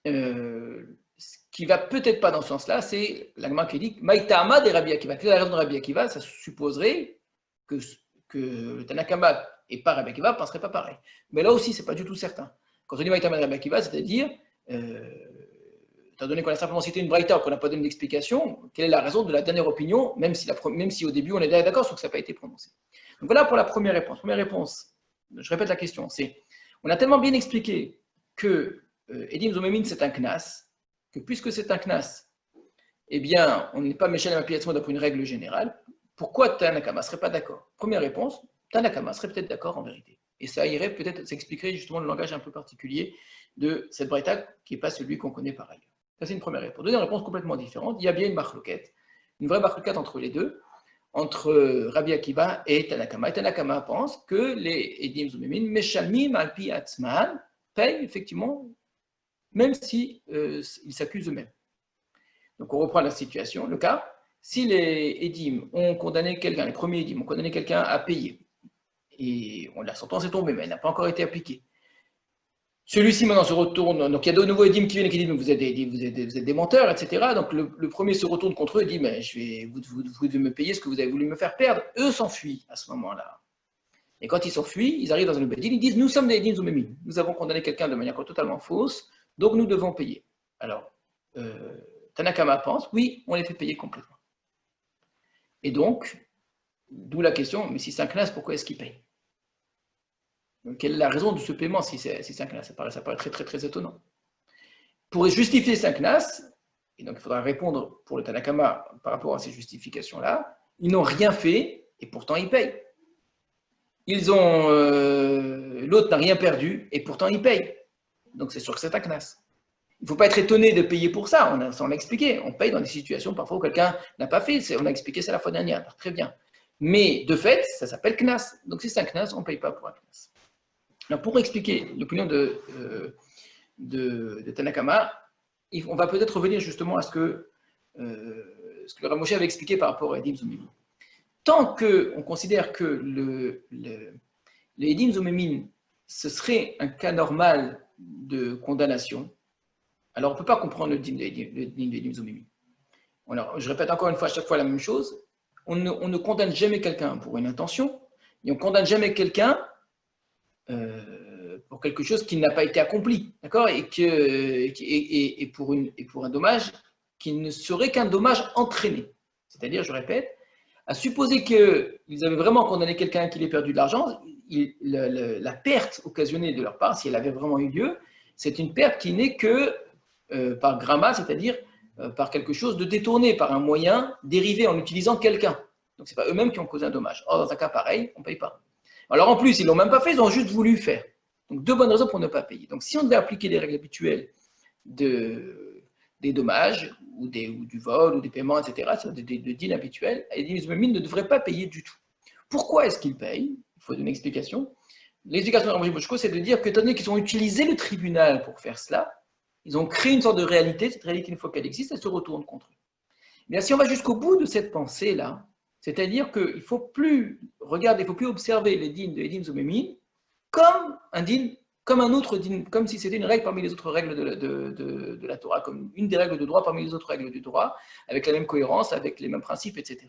ce qui va peut-être pas dans ce sens-là, c'est la Gemara qui dit Maïtama des Rabbi Akiva. Quelle est la raison de Rabbi Akiva? Ça supposerait que le Tanakama et pas Rabbi Akiva ne penseraient pas pareil. Mais là aussi, ce n'est pas du tout certain. Quand on dit Maïtama des Rabbi Akiva, c'est-à-dire, étant donné qu'on a simplement cité une braïta, qu'on n'a pas donné d'explication, quelle est la raison de la dernière opinion, même si au début on est d'accord sur que ça n'a pas été prononcé. Donc voilà pour la première réponse. Première réponse, je répète la question, c'est on a tellement bien expliqué que Edim Zomémin c'est un knas, que puisque c'est un knas, eh bien, on n'est pas méchant à l'application d'après une règle générale. Pourquoi Tanakama ne serait pas d'accord? Première réponse, Tanakama serait peut-être d'accord en vérité. Et ça irait peut-être, ça expliquerait justement le langage un peu particulier de cette braïta qui n'est pas celui qu'on connaît par ailleurs. Ça, c'est une première réponse. Deuxième réponse complètement différente, il y a bien une marloquette, une vraie marloquette entre les deux, entre Rabbi Akiva et Tanakama. Et Tanakama pense que les Edim Zomémin, Meshalmim Alpi Atzman, payent effectivement, même s'ils s'accusent eux-mêmes. Donc on reprend la situation, le cas. Si les Edim ont condamné quelqu'un, les premiers Edim ont condamné quelqu'un à payer, et la sentence est tombée, mais elle n'a pas encore été appliquée. Celui-ci maintenant se retourne, donc il y a de nouveaux Edim qui viennent et qui disent vous êtes des menteurs, etc. Donc le premier se retourne contre eux et dit mais vous devez me payer ce que vous avez voulu me faire perdre. Eux s'enfuient à ce moment-là. Et quand ils s'enfuient, ils arrivent dans un Edim, ils disent nous sommes des Edim Zomémin, nous avons condamné quelqu'un de manière totalement fausse, donc nous devons payer. Alors, Tanakama pense, oui, on les fait payer complètement. Et donc, d'où la question, mais si c'est un knas, pourquoi est-ce qu'ils payent? Donc, quelle est la raison de ce paiement si c'est un knas? Ça paraît très, très, très étonnant. Pour justifier ces knas, et donc il faudra répondre pour le Tanakama par rapport à ces justifications-là, ils n'ont rien fait et pourtant ils payent. L'autre n'a rien perdu et pourtant il paye. Donc c'est sûr que c'est un knas. Il ne faut pas être étonné de payer pour ça, on l'a expliqué. On paye dans des situations parfois où quelqu'un n'a pas fait, on a expliqué ça la fois dernière, alors, très bien. Mais de fait, ça s'appelle knas. Donc si c'est un knas, on ne paye pas pour un knas. Alors, pour expliquer l'opinion de Tanakama, on va peut-être revenir justement à ce que le Rav Moshe avait expliqué par rapport à Edim Zomémin. Tant qu'on considère que le Edim Zomémin, ce serait un cas normal de condamnation, alors on ne peut pas comprendre le din de Edim Zomémin. Alors, je répète encore une fois, à chaque fois la même chose. On ne condamne jamais quelqu'un pour une intention, et on ne condamne jamais quelqu'un pour quelque chose qui n'a pas été accompli, d'accord, et pour un dommage qui ne serait qu'un dommage entraîné. C'est-à-dire, je répète, à supposer qu'ils avaient vraiment condamné quelqu'un qui ait perdu de l'argent, la perte occasionnée de leur part, si elle avait vraiment eu lieu, c'est une perte qui n'est que par gramma, c'est-à-dire par quelque chose de détourné, par un moyen dérivé en utilisant quelqu'un. Donc, ce n'est pas eux-mêmes qui ont causé un dommage. Or, dans un cas pareil, on ne paye pas. Alors, en plus, ils ne l'ont même pas fait, ils ont juste voulu faire. Donc, deux bonnes raisons pour ne pas payer. Donc, si on devait appliquer les règles habituelles des dommages, ou du vol, ou des paiements, etc., de deals habituels, les Zomémin ne devraient pas payer du tout. Pourquoi est-ce qu'ils payent? Il faut donner une explication. L'explication de Rav Moshe, c'est de dire que, étant donné qu'ils ont utilisé le tribunal pour faire cela, ils ont créé une sorte de réalité. Cette réalité, une fois qu'elle existe, elle se retourne contre eux. Mais si on va jusqu'au bout de cette pensée-là, c'est-à-dire qu'il ne faut plus regarder, il ne faut plus observer les dînes de Edim Zomémin comme un dîne, comme un autre dîne, comme si c'était une règle parmi les autres règles de la Torah, comme une des règles de droit parmi les autres règles du droit, avec la même cohérence, avec les mêmes principes, etc.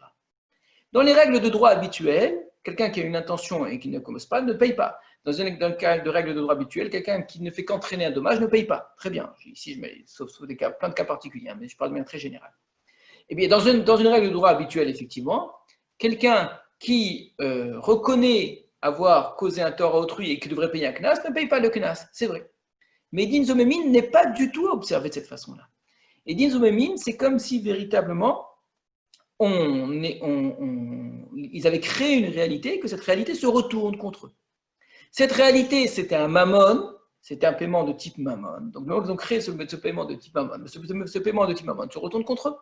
Dans les règles de droit habituelles, quelqu'un qui a une intention et qui ne commence pas ne paye pas. Dans un cas de règles de droit habituelles, quelqu'un qui ne fait qu'entraîner un dommage ne paye pas. Très bien. Ici, je mets, sauf des cas, plein de cas particuliers, mais je parle de manière très générale. Eh bien, dans une règle de droit habituelle, effectivement, quelqu'un qui reconnaît avoir causé un tort à autrui et qui devrait payer un knas ne paye pas le knas, c'est vrai. Mais Din Zomémin n'est pas du tout observé de cette façon-là. Et Din Zomémin, c'est comme si véritablement ils avaient créé une réalité et que cette réalité se retourne contre eux. Cette réalité, c'était un mammon, c'était un paiement de type mammon. Donc, ils ont créé ce paiement de type mammon. Ce paiement de type mammon se retourne contre eux.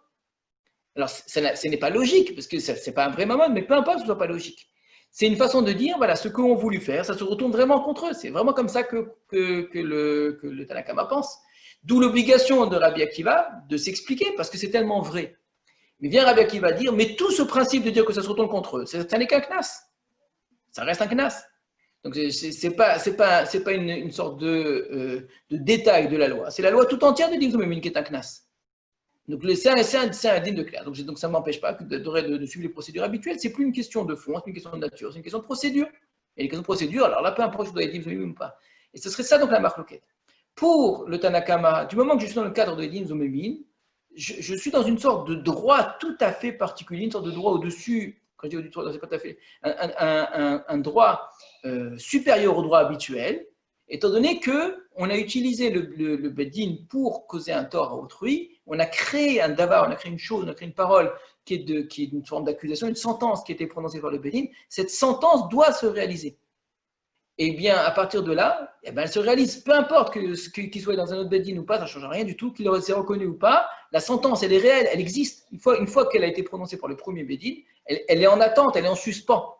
Alors, ce n'est pas logique, parce que ce n'est pas un vrai mammon, mais peu importe que ce ne soit pas logique. C'est une façon de dire, voilà, ce qu'ont voulu faire, ça se retourne vraiment contre eux. C'est vraiment comme ça que le Tanakama pense. D'où l'obligation de Rabbi Akiva de s'expliquer, parce que c'est tellement vrai. Mais vient Rabbi Akiva dire, mais tout ce principe de dire que ça se retourne contre eux, ça n'est qu'un knas. Ça reste un knas. Donc, ce n'est pas une sorte de détail de la loi. C'est la loi tout entière de Din Zomémin qui est un knas. Donc, c'est un dîme de clair. Donc, ça ne m'empêche pas de suivre les procédures habituelles. Ce n'est plus une question de fond, c'est une question de nature, c'est une question de procédure. Et les questions de procédure, alors là, peu importe si je dois être dîme ou pas. Et ce serait ça, donc, la marloquette. Pour le Tanakama, du moment que je suis dans le cadre de dîme Zomémin, je suis dans une sorte de droit tout à fait particulier, une sorte de droit au-dessus. Quand je dis au-dessus, c'est pas tout à fait. Un droit supérieur au droit habituel, étant donné qu'on a utilisé le Beddin pour causer un tort à autrui, on a créé un davar, on a créé une chose, on a créé une parole qui est une forme d'accusation, une sentence qui a été prononcée par le Beddin. Cette sentence doit se réaliser. Et bien, à partir de là, eh ben, elle se réalise. Peu importe qu'il soit dans un autre Beddin ou pas, ça ne change rien du tout, qu'il s'est reconnu ou pas. La sentence, elle est réelle, elle existe. Une fois qu'elle a été prononcée par le premier Beddin, elle est en attente, elle est en suspens.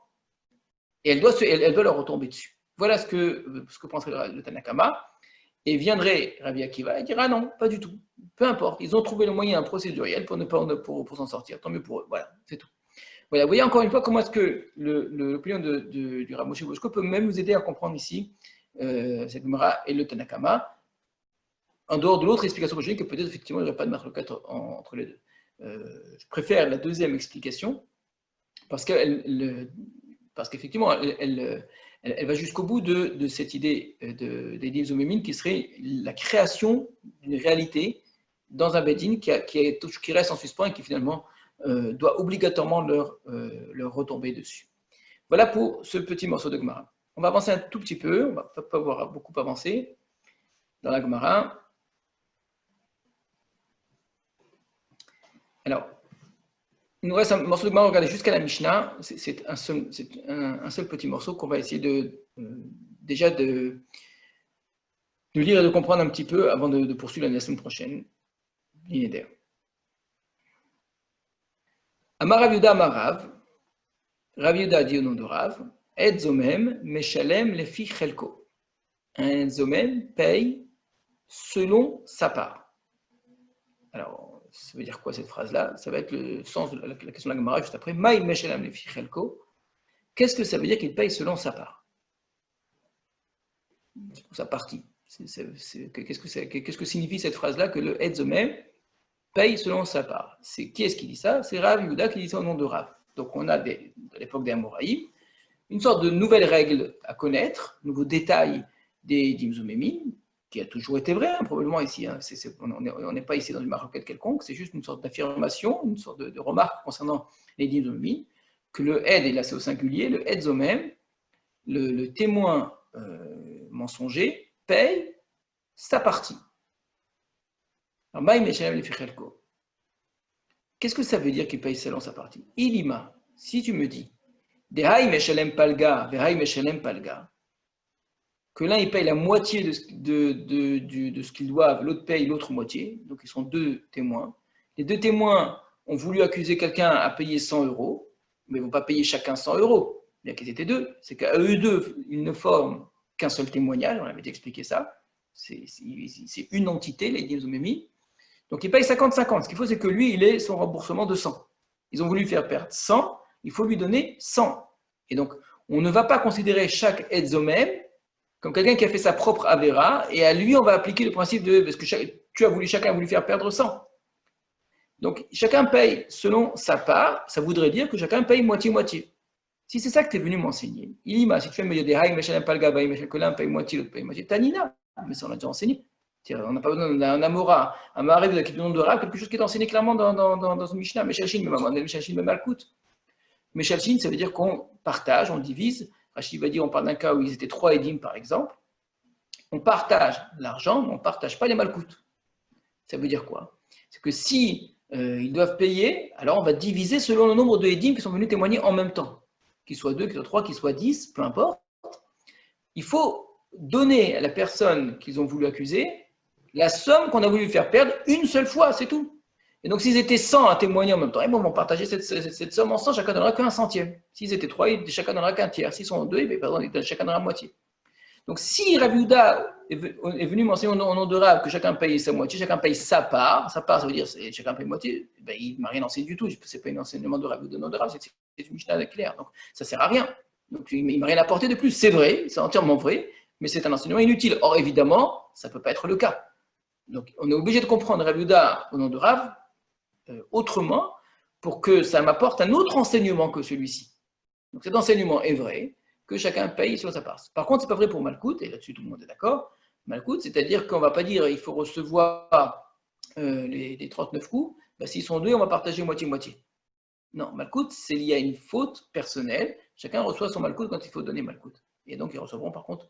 Et elle doit leur retomber dessus. Voilà ce que penserait le Tanakama. Et viendrait Rabbi Akiva et dira non, pas du tout. Peu importe, ils ont trouvé le moyen procéduriel pour s'en sortir. Tant mieux pour eux. Voilà, c'est tout. Voilà, vous voyez encore une fois comment est-ce que l'opinion du Rav Moshe Boshko peut même nous aider à comprendre ici cette Gemara et le Tanakama, en dehors de l'autre explication que je dis que peut-être effectivement il n'y aurait pas de marloquat entre les deux. Je préfère la deuxième explication parce qu'effectivement elle va jusqu'au bout de cette idée d'Edim Zomémin qui serait la création d'une réalité dans un Beddin qui reste en suspens et qui finalement doit obligatoirement leur retomber dessus. Voilà pour ce petit morceau de Gemara. On va avancer un tout petit peu, on ne va pas pouvoir beaucoup avancer dans la Gemara. Alors, il nous reste un morceau de Gemara, regardez jusqu'à la Mishnah, c'est un seul petit morceau qu'on va essayer déjà de lire et de comprendre un petit peu avant de poursuivre la semaine prochaine. L'inéder. Amar Rav Yehuda Amar Rav, Rav Yehuda dit au nom de Rav, Et zomem meshalem lefi chelko. un zomem paye selon sa part. Alors, ça veut dire quoi cette phrase-là? Ça va être le sens de la question de la Gemara juste après. Maï meshelam lefi chelko. Qu'est-ce que ça veut dire qu'il paye selon sa part? Sa partie. Qu'est-ce que signifie cette phrase-là que le Edzomem paye selon sa part? Qui est-ce qui dit ça? C'est Rav Yehuda qui dit ça au nom de Rav. Donc on a, à l'époque des Amoraïm, une sorte de nouvelle règle à connaître, nouveau détail des Dimzomemim, qui a toujours été vrai, hein, probablement ici. Hein, on n'est pas ici dans une maroquette quelconque, c'est juste une sorte d'affirmation, une sorte de remarque concernant les Dimzomemim, que le Ed, et là c'est au singulier, le Edzomem, le témoin mensonger, paye sa partie. Qu'est-ce que ça veut dire qu'il paye selon sa partie? Ilima, si tu me dis, que l'un il paye la moitié de ce qu'ils doivent, l'autre paye l'autre moitié, donc ils sont deux témoins. Les deux témoins ont voulu accuser quelqu'un à payer 100 €, mais ils ne vont pas payer chacun 100 €. Bien qu'ils étaient deux, c'est qu'à eux deux, ils ne forment qu'un seul témoignage, on avait expliqué ça. C'est une entité, les Dimzomemim. Donc il paye 50-50. Ce qu'il faut, c'est que lui, il ait son remboursement de 100. Ils ont voulu faire perdre 100, il faut lui donner 100. Et donc, on ne va pas considérer chaque Edzomem comme quelqu'un qui a fait sa propre Avera, et à lui, on va appliquer le principe de, parce que chacun a voulu faire perdre 100. Donc, chacun paye selon sa part, ça voudrait dire que chacun paye moitié-moitié. Si c'est ça que tu es venu m'enseigner, si tu fais me dire des haï, que l'un paye moitié, l'autre paye moitié, tanina, mais ça on l'a déjà enseigné. On n'a pas besoin d'un amora, un maré de la question de Rav, quelque chose qui est enseigné clairement dans une Mishnah. Meshalchin, même Malkout. Meshalchin, ça veut dire qu'on partage, on divise. Rachid va dire, on parle d'un cas où ils étaient 3 édim par exemple. On partage l'argent, mais on ne partage pas les Malkout. Ça veut dire quoi? C'est que si ils doivent payer, alors on va diviser selon le nombre de édim qui sont venus témoigner en même temps. Qu'il soit 2, qu'il soit 3, qu'il soit 10, peu importe. Il faut donner à la personne qu'ils ont voulu accuser la somme qu'on a voulu faire perdre une seule fois, c'est tout. Et donc, s'ils étaient 100 à témoigner en même temps, on va partager cette somme en 100, chacun donnera qu'un centième. S'ils étaient 3, chacun donnera qu'un tiers. S'ils sont 2, chacun donnera moitié. Donc, si Rav Yehuda est venu m'enseigner au nom de Rav que chacun paye sa moitié, chacun paye sa part, ça veut dire que chacun paye moitié, il ne m'a rien enseigné du tout. Ce n'est pas un enseignement de Rav Yehuda, nom de Rav, c'est une Mishnah claire. Donc, ça ne sert à rien. Donc, il ne m'a rien apporté de plus. C'est vrai, c'est entièrement vrai, mais c'est un enseignement inutile. Or, évidemment, ça ne peut pas être le cas. Donc, on est obligé de comprendre Rav Yehuda au nom de Rav autrement pour que ça m'apporte un autre enseignement que celui-ci. Donc, cet enseignement est vrai, que chacun paye sur sa part. Par contre, ce n'est pas vrai pour Malkout, et là-dessus tout le monde est d'accord. Malkout, c'est-à-dire qu'on ne va pas dire il faut recevoir les 39 coups, s'ils sont 2, on va partager moitié-moitié. Non, Malkout, c'est lié à une faute personnelle. Chacun reçoit son Malkout quand il faut donner Malkout. Et donc, ils recevront par contre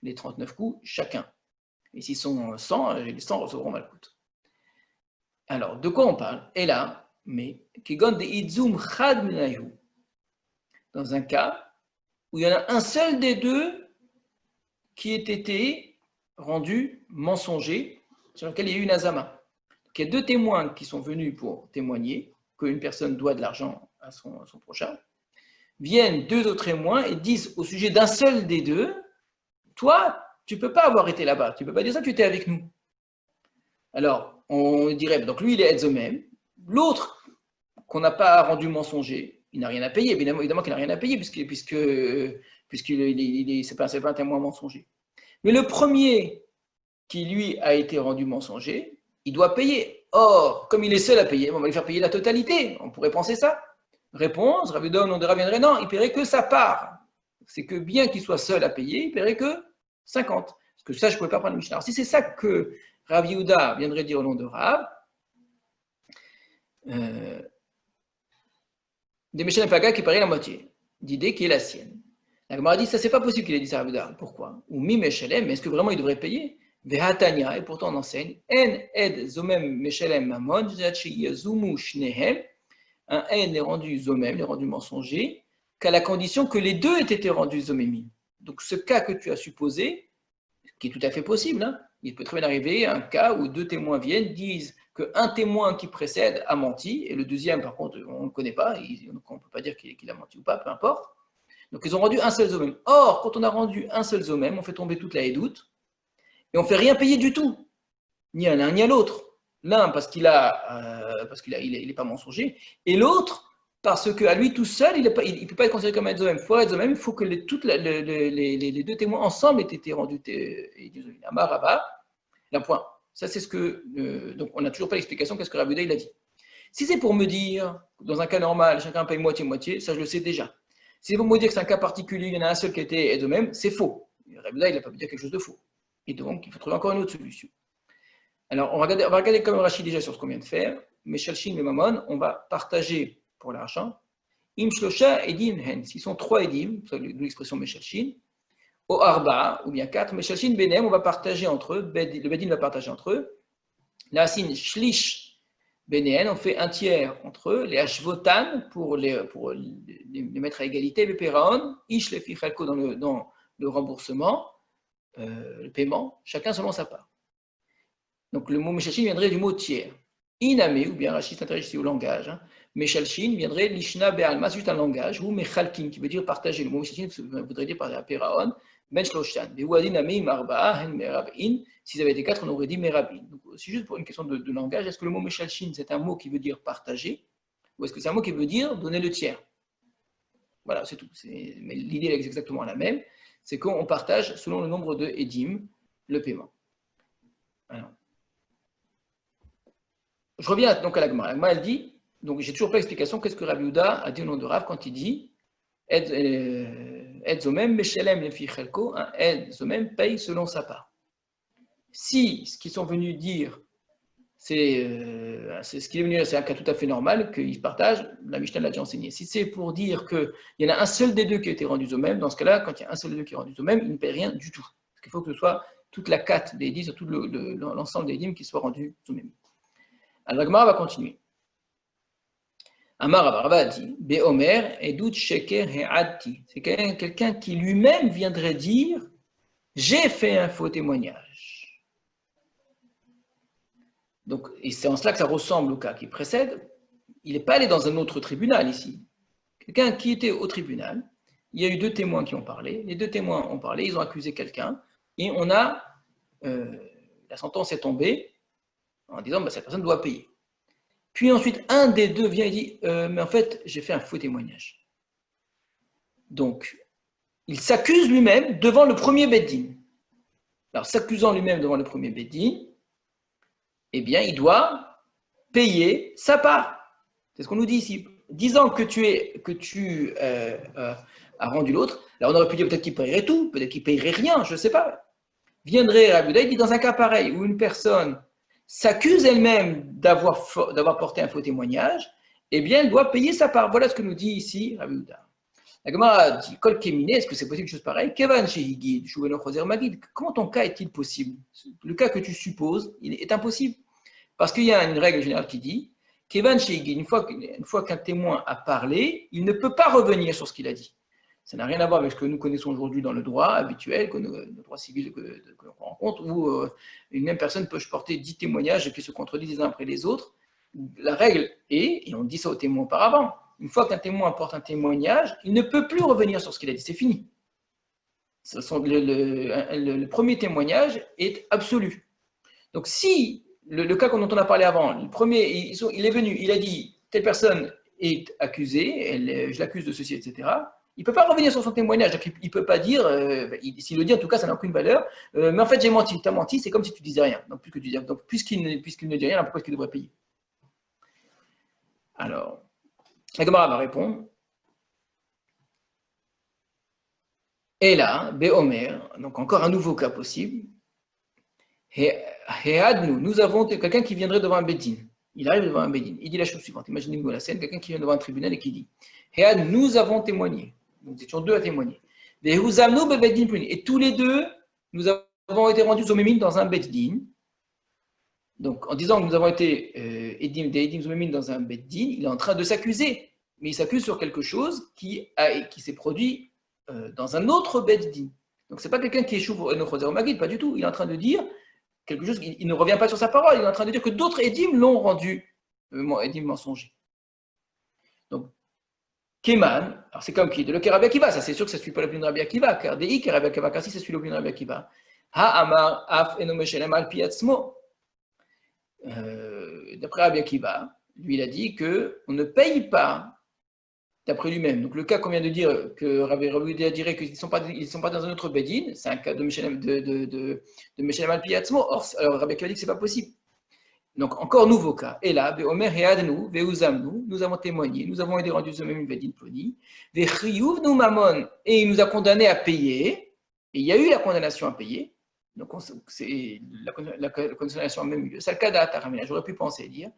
les 39 coups chacun. Et s'ils sont 100, les 100 recevront Malkout. Alors, de quoi on parle? Et là, mais Kigon de Idzum Chad Menayu. Dans un cas où il y en a un seul des deux qui ait été rendu mensonger, sur lequel il y a eu une azama. Donc, il y a 2 témoins qui sont venus pour témoigner qu'une personne doit de l'argent à son prochain. Viennent 2 autres témoins et disent au sujet d'un seul des deux, toi, tu ne peux pas avoir été là-bas, tu ne peux pas dire ça, tu étais avec nous. Alors, on dirait, donc lui, il est Edzomem. L'autre, qu'on n'a pas rendu mensonger, il n'a rien à payer. Évidemment qu'il n'a rien à payer, puisque c'est pas un témoin mensonger. Mais le premier qui, lui, a été rendu mensonger, il doit payer. Or, comme il est seul à payer, on va lui faire payer la totalité. On pourrait penser ça. Réponse, Rav Yehuda, on reviendrait, non, il paierait que sa part. C'est que bien qu'il soit seul à payer, il paierait que 50. Parce que ça, je ne pouvais pas prendre le Mishnah. Alors, si c'est ça que Rav Yehuda viendrait dire au nom de Rav, des Meshalem Paga qui parie la moitié, d'idée qui est la sienne. La Gemara dit, ça c'est pas possible qu'il ait dit ça à Rav Yehuda. Pourquoi? Ou mi Meshalem, mais est-ce que vraiment il devrait payer? Vehatania, et pourtant on enseigne, en ed zomem Meshalem mamon, yazumu shnehem, un en est rendu zomem, est rendu mensonger, qu'à la condition que les deux aient été rendus zomémi. Donc ce cas que tu as supposé, qui est tout à fait possible, hein, il peut très bien arriver un cas où 2 témoins viennent, disent qu'un témoin qui précède a menti, et le deuxième, par contre, on ne le connaît pas, on ne peut pas dire qu'il a menti ou pas, peu importe. Donc, ils ont rendu un seul zomem. Or, quand on a rendu un seul zomem, on fait tomber toute la édoute et on ne fait rien payer du tout, ni à l'un ni à l'autre. L'un parce qu'il n'est pas mensonger, et l'autre parce qu'à lui tout seul, il ne peut pas être considéré comme un zomem. Pour être zomem, il faut que les deux témoins ensemble aient été rendus Amar Rabba, un point. Ça, c'est ce que. Donc, on n'a toujours pas l'explication qu'est-ce que Rabbi Yehuda il a dit. Si c'est pour me dire, dans un cas normal, chacun paye moitié-moitié, ça je le sais déjà. Si c'est pour me dire que c'est un cas particulier, il y en a un seul qui a été de même, c'est faux. Rabbi Yehuda, il n'a pas pu dire quelque chose de faux. Et donc, il faut trouver encore une autre solution. Alors, on va regarder comme Rachid déjà sur ce qu'on vient de faire. Meshalshin et Mamon, on va partager pour l'argent. Im Shlosha Edim Hen. S'ils sont 3 Edim, d'où l'expression Meshalshin, au Arba, ou bien 4, Meshalshin Benem, on va partager entre eux, le Bedin va partager entre eux. La Sin Shlish Benéen, on fait un tiers entre eux, les Hashvotan pour les mettre à égalité, le Peraon, Ish le Fichalko dans le remboursement, le paiement, chacun selon sa part. Donc le mot Meshalshin viendrait du mot tiers. Iname, ou bien Rachid s'intéresse ici au langage, hein. Meshalshin viendrait Lishna Be'alma, c'est juste un langage, ou Mechalkin, qui veut dire partager. Le mot Meshalshin voudrait dire par la Peraon, Ben Shloshan. Be'uadin Ame Marba'a, Hen Merab'in. S'ils avaient été 4, on aurait dit Merab'in. Donc c'est juste pour une question de langage. Est-ce que le mot Meshalshin, c'est un mot qui veut dire partager, ou est-ce que c'est un mot qui veut dire donner le tiers? Voilà, c'est tout. Mais l'idée est exactement la même. C'est qu'on partage selon le nombre de Edim le paiement. Alors, je reviens donc à la Gemara. La Gemara, elle dit, donc j'ai toujours pas l'explication, qu'est-ce que Rabbi Yehuda a dit au nom de Rav quand il dit Ed Zomem, Meshelem, Lefi Chelko, Ed Zomem paye selon sa part. Si ce qu'ils sont venus dire, c'est ce qui est venu, c'est un cas tout à fait normal, qu'ils partagent, la Mishnah l'a déjà enseigné. Si c'est pour dire qu'il y en a un seul des deux qui a été rendu Zomem, dans ce cas-là, quand il y a un seul des deux qui est rendu Zomem, il ne paye rien du tout. Parce qu'il faut que ce soit toute la quête des dîmes, tout l'ensemble des dîmes qui soit rendu Zomem. Alors, la Gemara va continuer. Amar Abaraba dit Beomer edut sheker he'adti. C'est quelqu'un qui lui-même viendrait dire j'ai fait un faux témoignage. Donc, et c'est en cela que ça ressemble au cas qui précède. Il n'est pas allé dans un autre tribunal ici. Quelqu'un qui était au tribunal, il y a eu 2 témoins qui ont parlé. Les 2 témoins ont parlé, ils ont accusé quelqu'un, et on a la sentence est tombée en disant cette personne doit payer. Puis ensuite, un des 2 vient et dit mais en fait, j'ai fait un faux témoignage. Donc, il s'accuse lui-même devant le premier Beddin. Alors, s'accusant lui-même devant le premier Beddin, eh bien, il doit payer sa part. C'est ce qu'on nous dit ici. Disant que tu as rendu l'autre, alors on aurait pu dire peut-être qu'il paierait tout, peut-être qu'il paierait rien, je ne sais pas. Viendrait Rabbi Yehuda, il dit dans un cas pareil où une personne s'accuse elle-même d'avoir porté un faux témoignage, eh bien, elle doit payer sa part. Voilà ce que nous dit ici Rabbi Yehuda. La Gemara dit Kol Kemine, est-ce que c'est possible une chose pareille? Kevan Shehigid, Shuveno Choser Magid. Comment ton cas est-il possible? Le cas que tu supposes, il est impossible. Parce qu'il y a une règle générale qui dit Kevan Shehigid, une fois qu'un témoin a parlé, il ne peut pas revenir sur ce qu'il a dit. Ça n'a rien à voir avec ce que nous connaissons aujourd'hui dans le droit habituel, le droit civil que l'on rencontre, où une même personne peut porter 10 témoignages et qui se contredisent les uns après les autres. La règle est, et on dit ça aux témoins auparavant, une fois qu'un témoin apporte un témoignage, il ne peut plus revenir sur ce qu'il a dit, c'est fini. Le premier témoignage est absolu. Donc si, le cas dont on a parlé avant, le premier, il est venu, il a dit, telle personne est accusée, je l'accuse de ceci, etc., il ne peut pas revenir sur son témoignage, donc il ne peut pas dire, s'il le dit en tout cas, ça n'a aucune valeur, mais en fait j'ai menti, tu as menti, c'est comme si tu disais rien. Donc puisqu'il ne dit rien, pourquoi est-ce qu'il devrait payer? Alors, la Gemara va répondre. Et là, Beomer, donc encore un nouveau cas possible. Nous avons quelqu'un qui viendrait devant un Beddin. Il arrive devant un Beddin. Il dit la chose suivante. Imaginez-vous la scène, quelqu'un qui vient devant un tribunal et qui dit nous avons témoigné. Nous étions 2 à témoigner. Et tous les 2, nous avons été rendus Zomémim dans un Beddin. Donc, en disant que nous avons été des Edim Zomémim dans un Beddin, il est en train de s'accuser. Mais il s'accuse sur quelque chose qui s'est produit dans un autre Beddin. Donc, ce n'est pas quelqu'un qui échoue au Choser Magid, pas du tout. Il est en train de dire quelque chose, il ne revient pas sur sa parole, il est en train de dire que d'autres Edim l'ont rendu Edim mensonger. Donc, Keman, alors c'est comme qui? De le Rabbi Akiva, ça c'est sûr que ça ne suit pas l'opinion de Rabbi Akiva, car Dei Rabbi Akiva, car si ça suit l'opinion de Rabbi Akiva. Ha Amar Af Eno Meshelem Al Pi Atzmo. D'après Rabbi Akiva, lui il a dit qu'on ne paye pas d'après lui-même. Donc le cas qu'on vient de dire, que Rabbi Yehuda dirait qu'ils ne sont pas dans un autre Bedin, c'est un cas de Meshelem Al Pi Atzmo. Or, alors Rabbi Akiva dit que ce n'est pas possible. Donc, encore nouveau cas. Et là, nous avons témoigné, nous avons été rendus de même Bedin Ploni, et il nous a condamnés à payer, et il y a eu la condamnation à payer. Donc, c'est la condamnation a même eu lieu. J'aurais pu penser dire,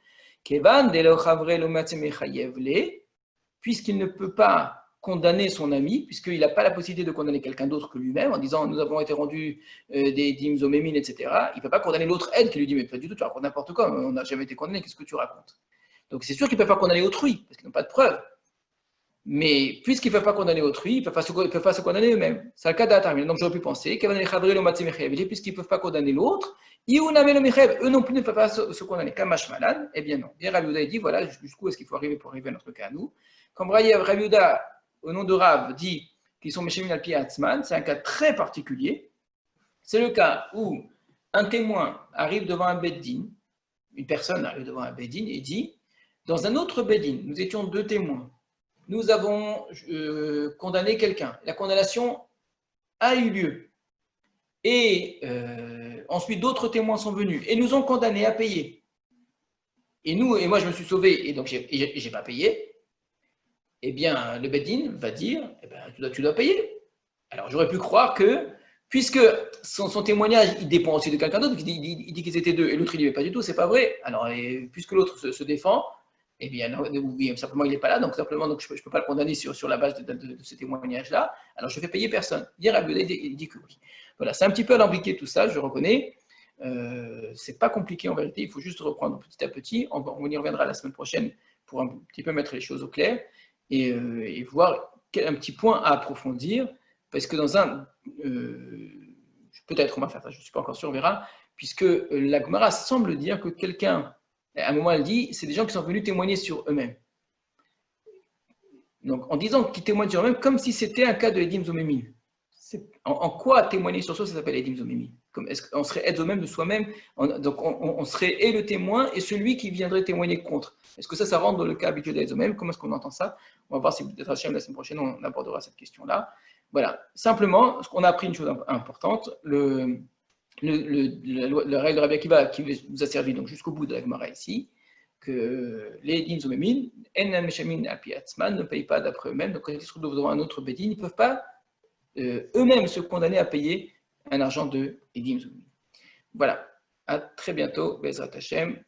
puisqu'il ne peut pas condamner son ami, puisqu'il n'a pas la possibilité de condamner quelqu'un d'autre que lui-même, en disant nous avons été rendus des dîmes aux mémines, etc. Il ne peut pas condamner l'autre aide qui lui dit mais pas du tout, tu racontes n'importe quoi, on n'a jamais été condamné, qu'est-ce que tu racontes? Donc c'est sûr qu'il ne peut pas condamner autrui, parce qu'ils n'ont pas de preuves. Mais puisqu'ils ne peuvent pas condamner autrui, ils ne peuvent pas se condamner eux-mêmes. C'est le cas d'Atamil. Donc j'aurais pu penser puisqu'ils ne peuvent pas condamner l'autre, eux non plus ne peuvent pas se condamner. Kamash Malan, eh bien non. Bien Rabbi Yehuda dit voilà jusqu'où est-ce qu'il faut arriver pour arriver à notre cas à nous. Comme Rabbi Yehuda, au nom de Rav, dit qu'ils sont Meshemin al Pi Atzman, c'est un cas très particulier. C'est le cas où un témoin arrive devant un Beddin, une personne arrive devant un Beddin et dit dans un autre Beddin, nous étions deux témoins. Nous avons condamné quelqu'un. La condamnation a eu lieu. Et ensuite, d'autres témoins sont venus et nous ont condamnés à payer. Et moi, je me suis sauvé et donc je n'ai pas payé. Eh bien, le Beddin va dire eh ben, tu dois payer. Alors, j'aurais pu croire que, puisque son témoignage, il dépend aussi de quelqu'un d'autre, il dit qu'ils étaient deux et l'autre, il dit mais pas du tout, c'est pas vrai. Alors, puisque l'autre se défend, eh bien, non, simplement, il n'est pas là, donc simplement, donc, je ne peux pas le condamner sur la base de ce témoignage-là. Alors, je ne fais payer personne. Il dit que oui. Voilà, c'est un petit peu alambiqué tout ça, je reconnais. C'est pas compliqué en vérité, il faut juste reprendre petit à petit. On y reviendra la semaine prochaine pour un petit peu mettre les choses au clair et voir un petit point à approfondir, parce que dans un... peut-être on va faire ça, je ne suis pas encore sûr, on verra, puisque la Gemara semble dire que quelqu'un... À un moment, elle dit, c'est des gens qui sont venus témoigner sur eux-mêmes. Donc, en disant qu'ils témoignent sur eux-mêmes, comme si c'était un cas de Edim Zomémin. En quoi témoigner sur soi, ça s'appelle Edim Zomémin? Est-ce qu'on serait aide eux-mêmes de soi-même? Donc, on serait et le témoin et celui qui viendrait témoigner contre. Est-ce que ça rentre dans le cas habituel d'aide eux-mêmes? Comment est-ce qu'on entend ça? On va voir si peut-être la semaine prochaine, on abordera cette question-là. Voilà. Simplement, on a appris une chose importante. La règle de Rabbi Akiva qui nous a servi donc jusqu'au bout de la Gemara ici, que les Edim Zomémin, En Meshemin al Pi Atzman, ne payent pas d'après eux-mêmes. Donc, quand ils se retrouvent devant un autre Bedin, ils ne peuvent pas eux-mêmes se condamner à payer un argent de Edim Zomémin. Voilà. À très bientôt. Bezrat Hashem.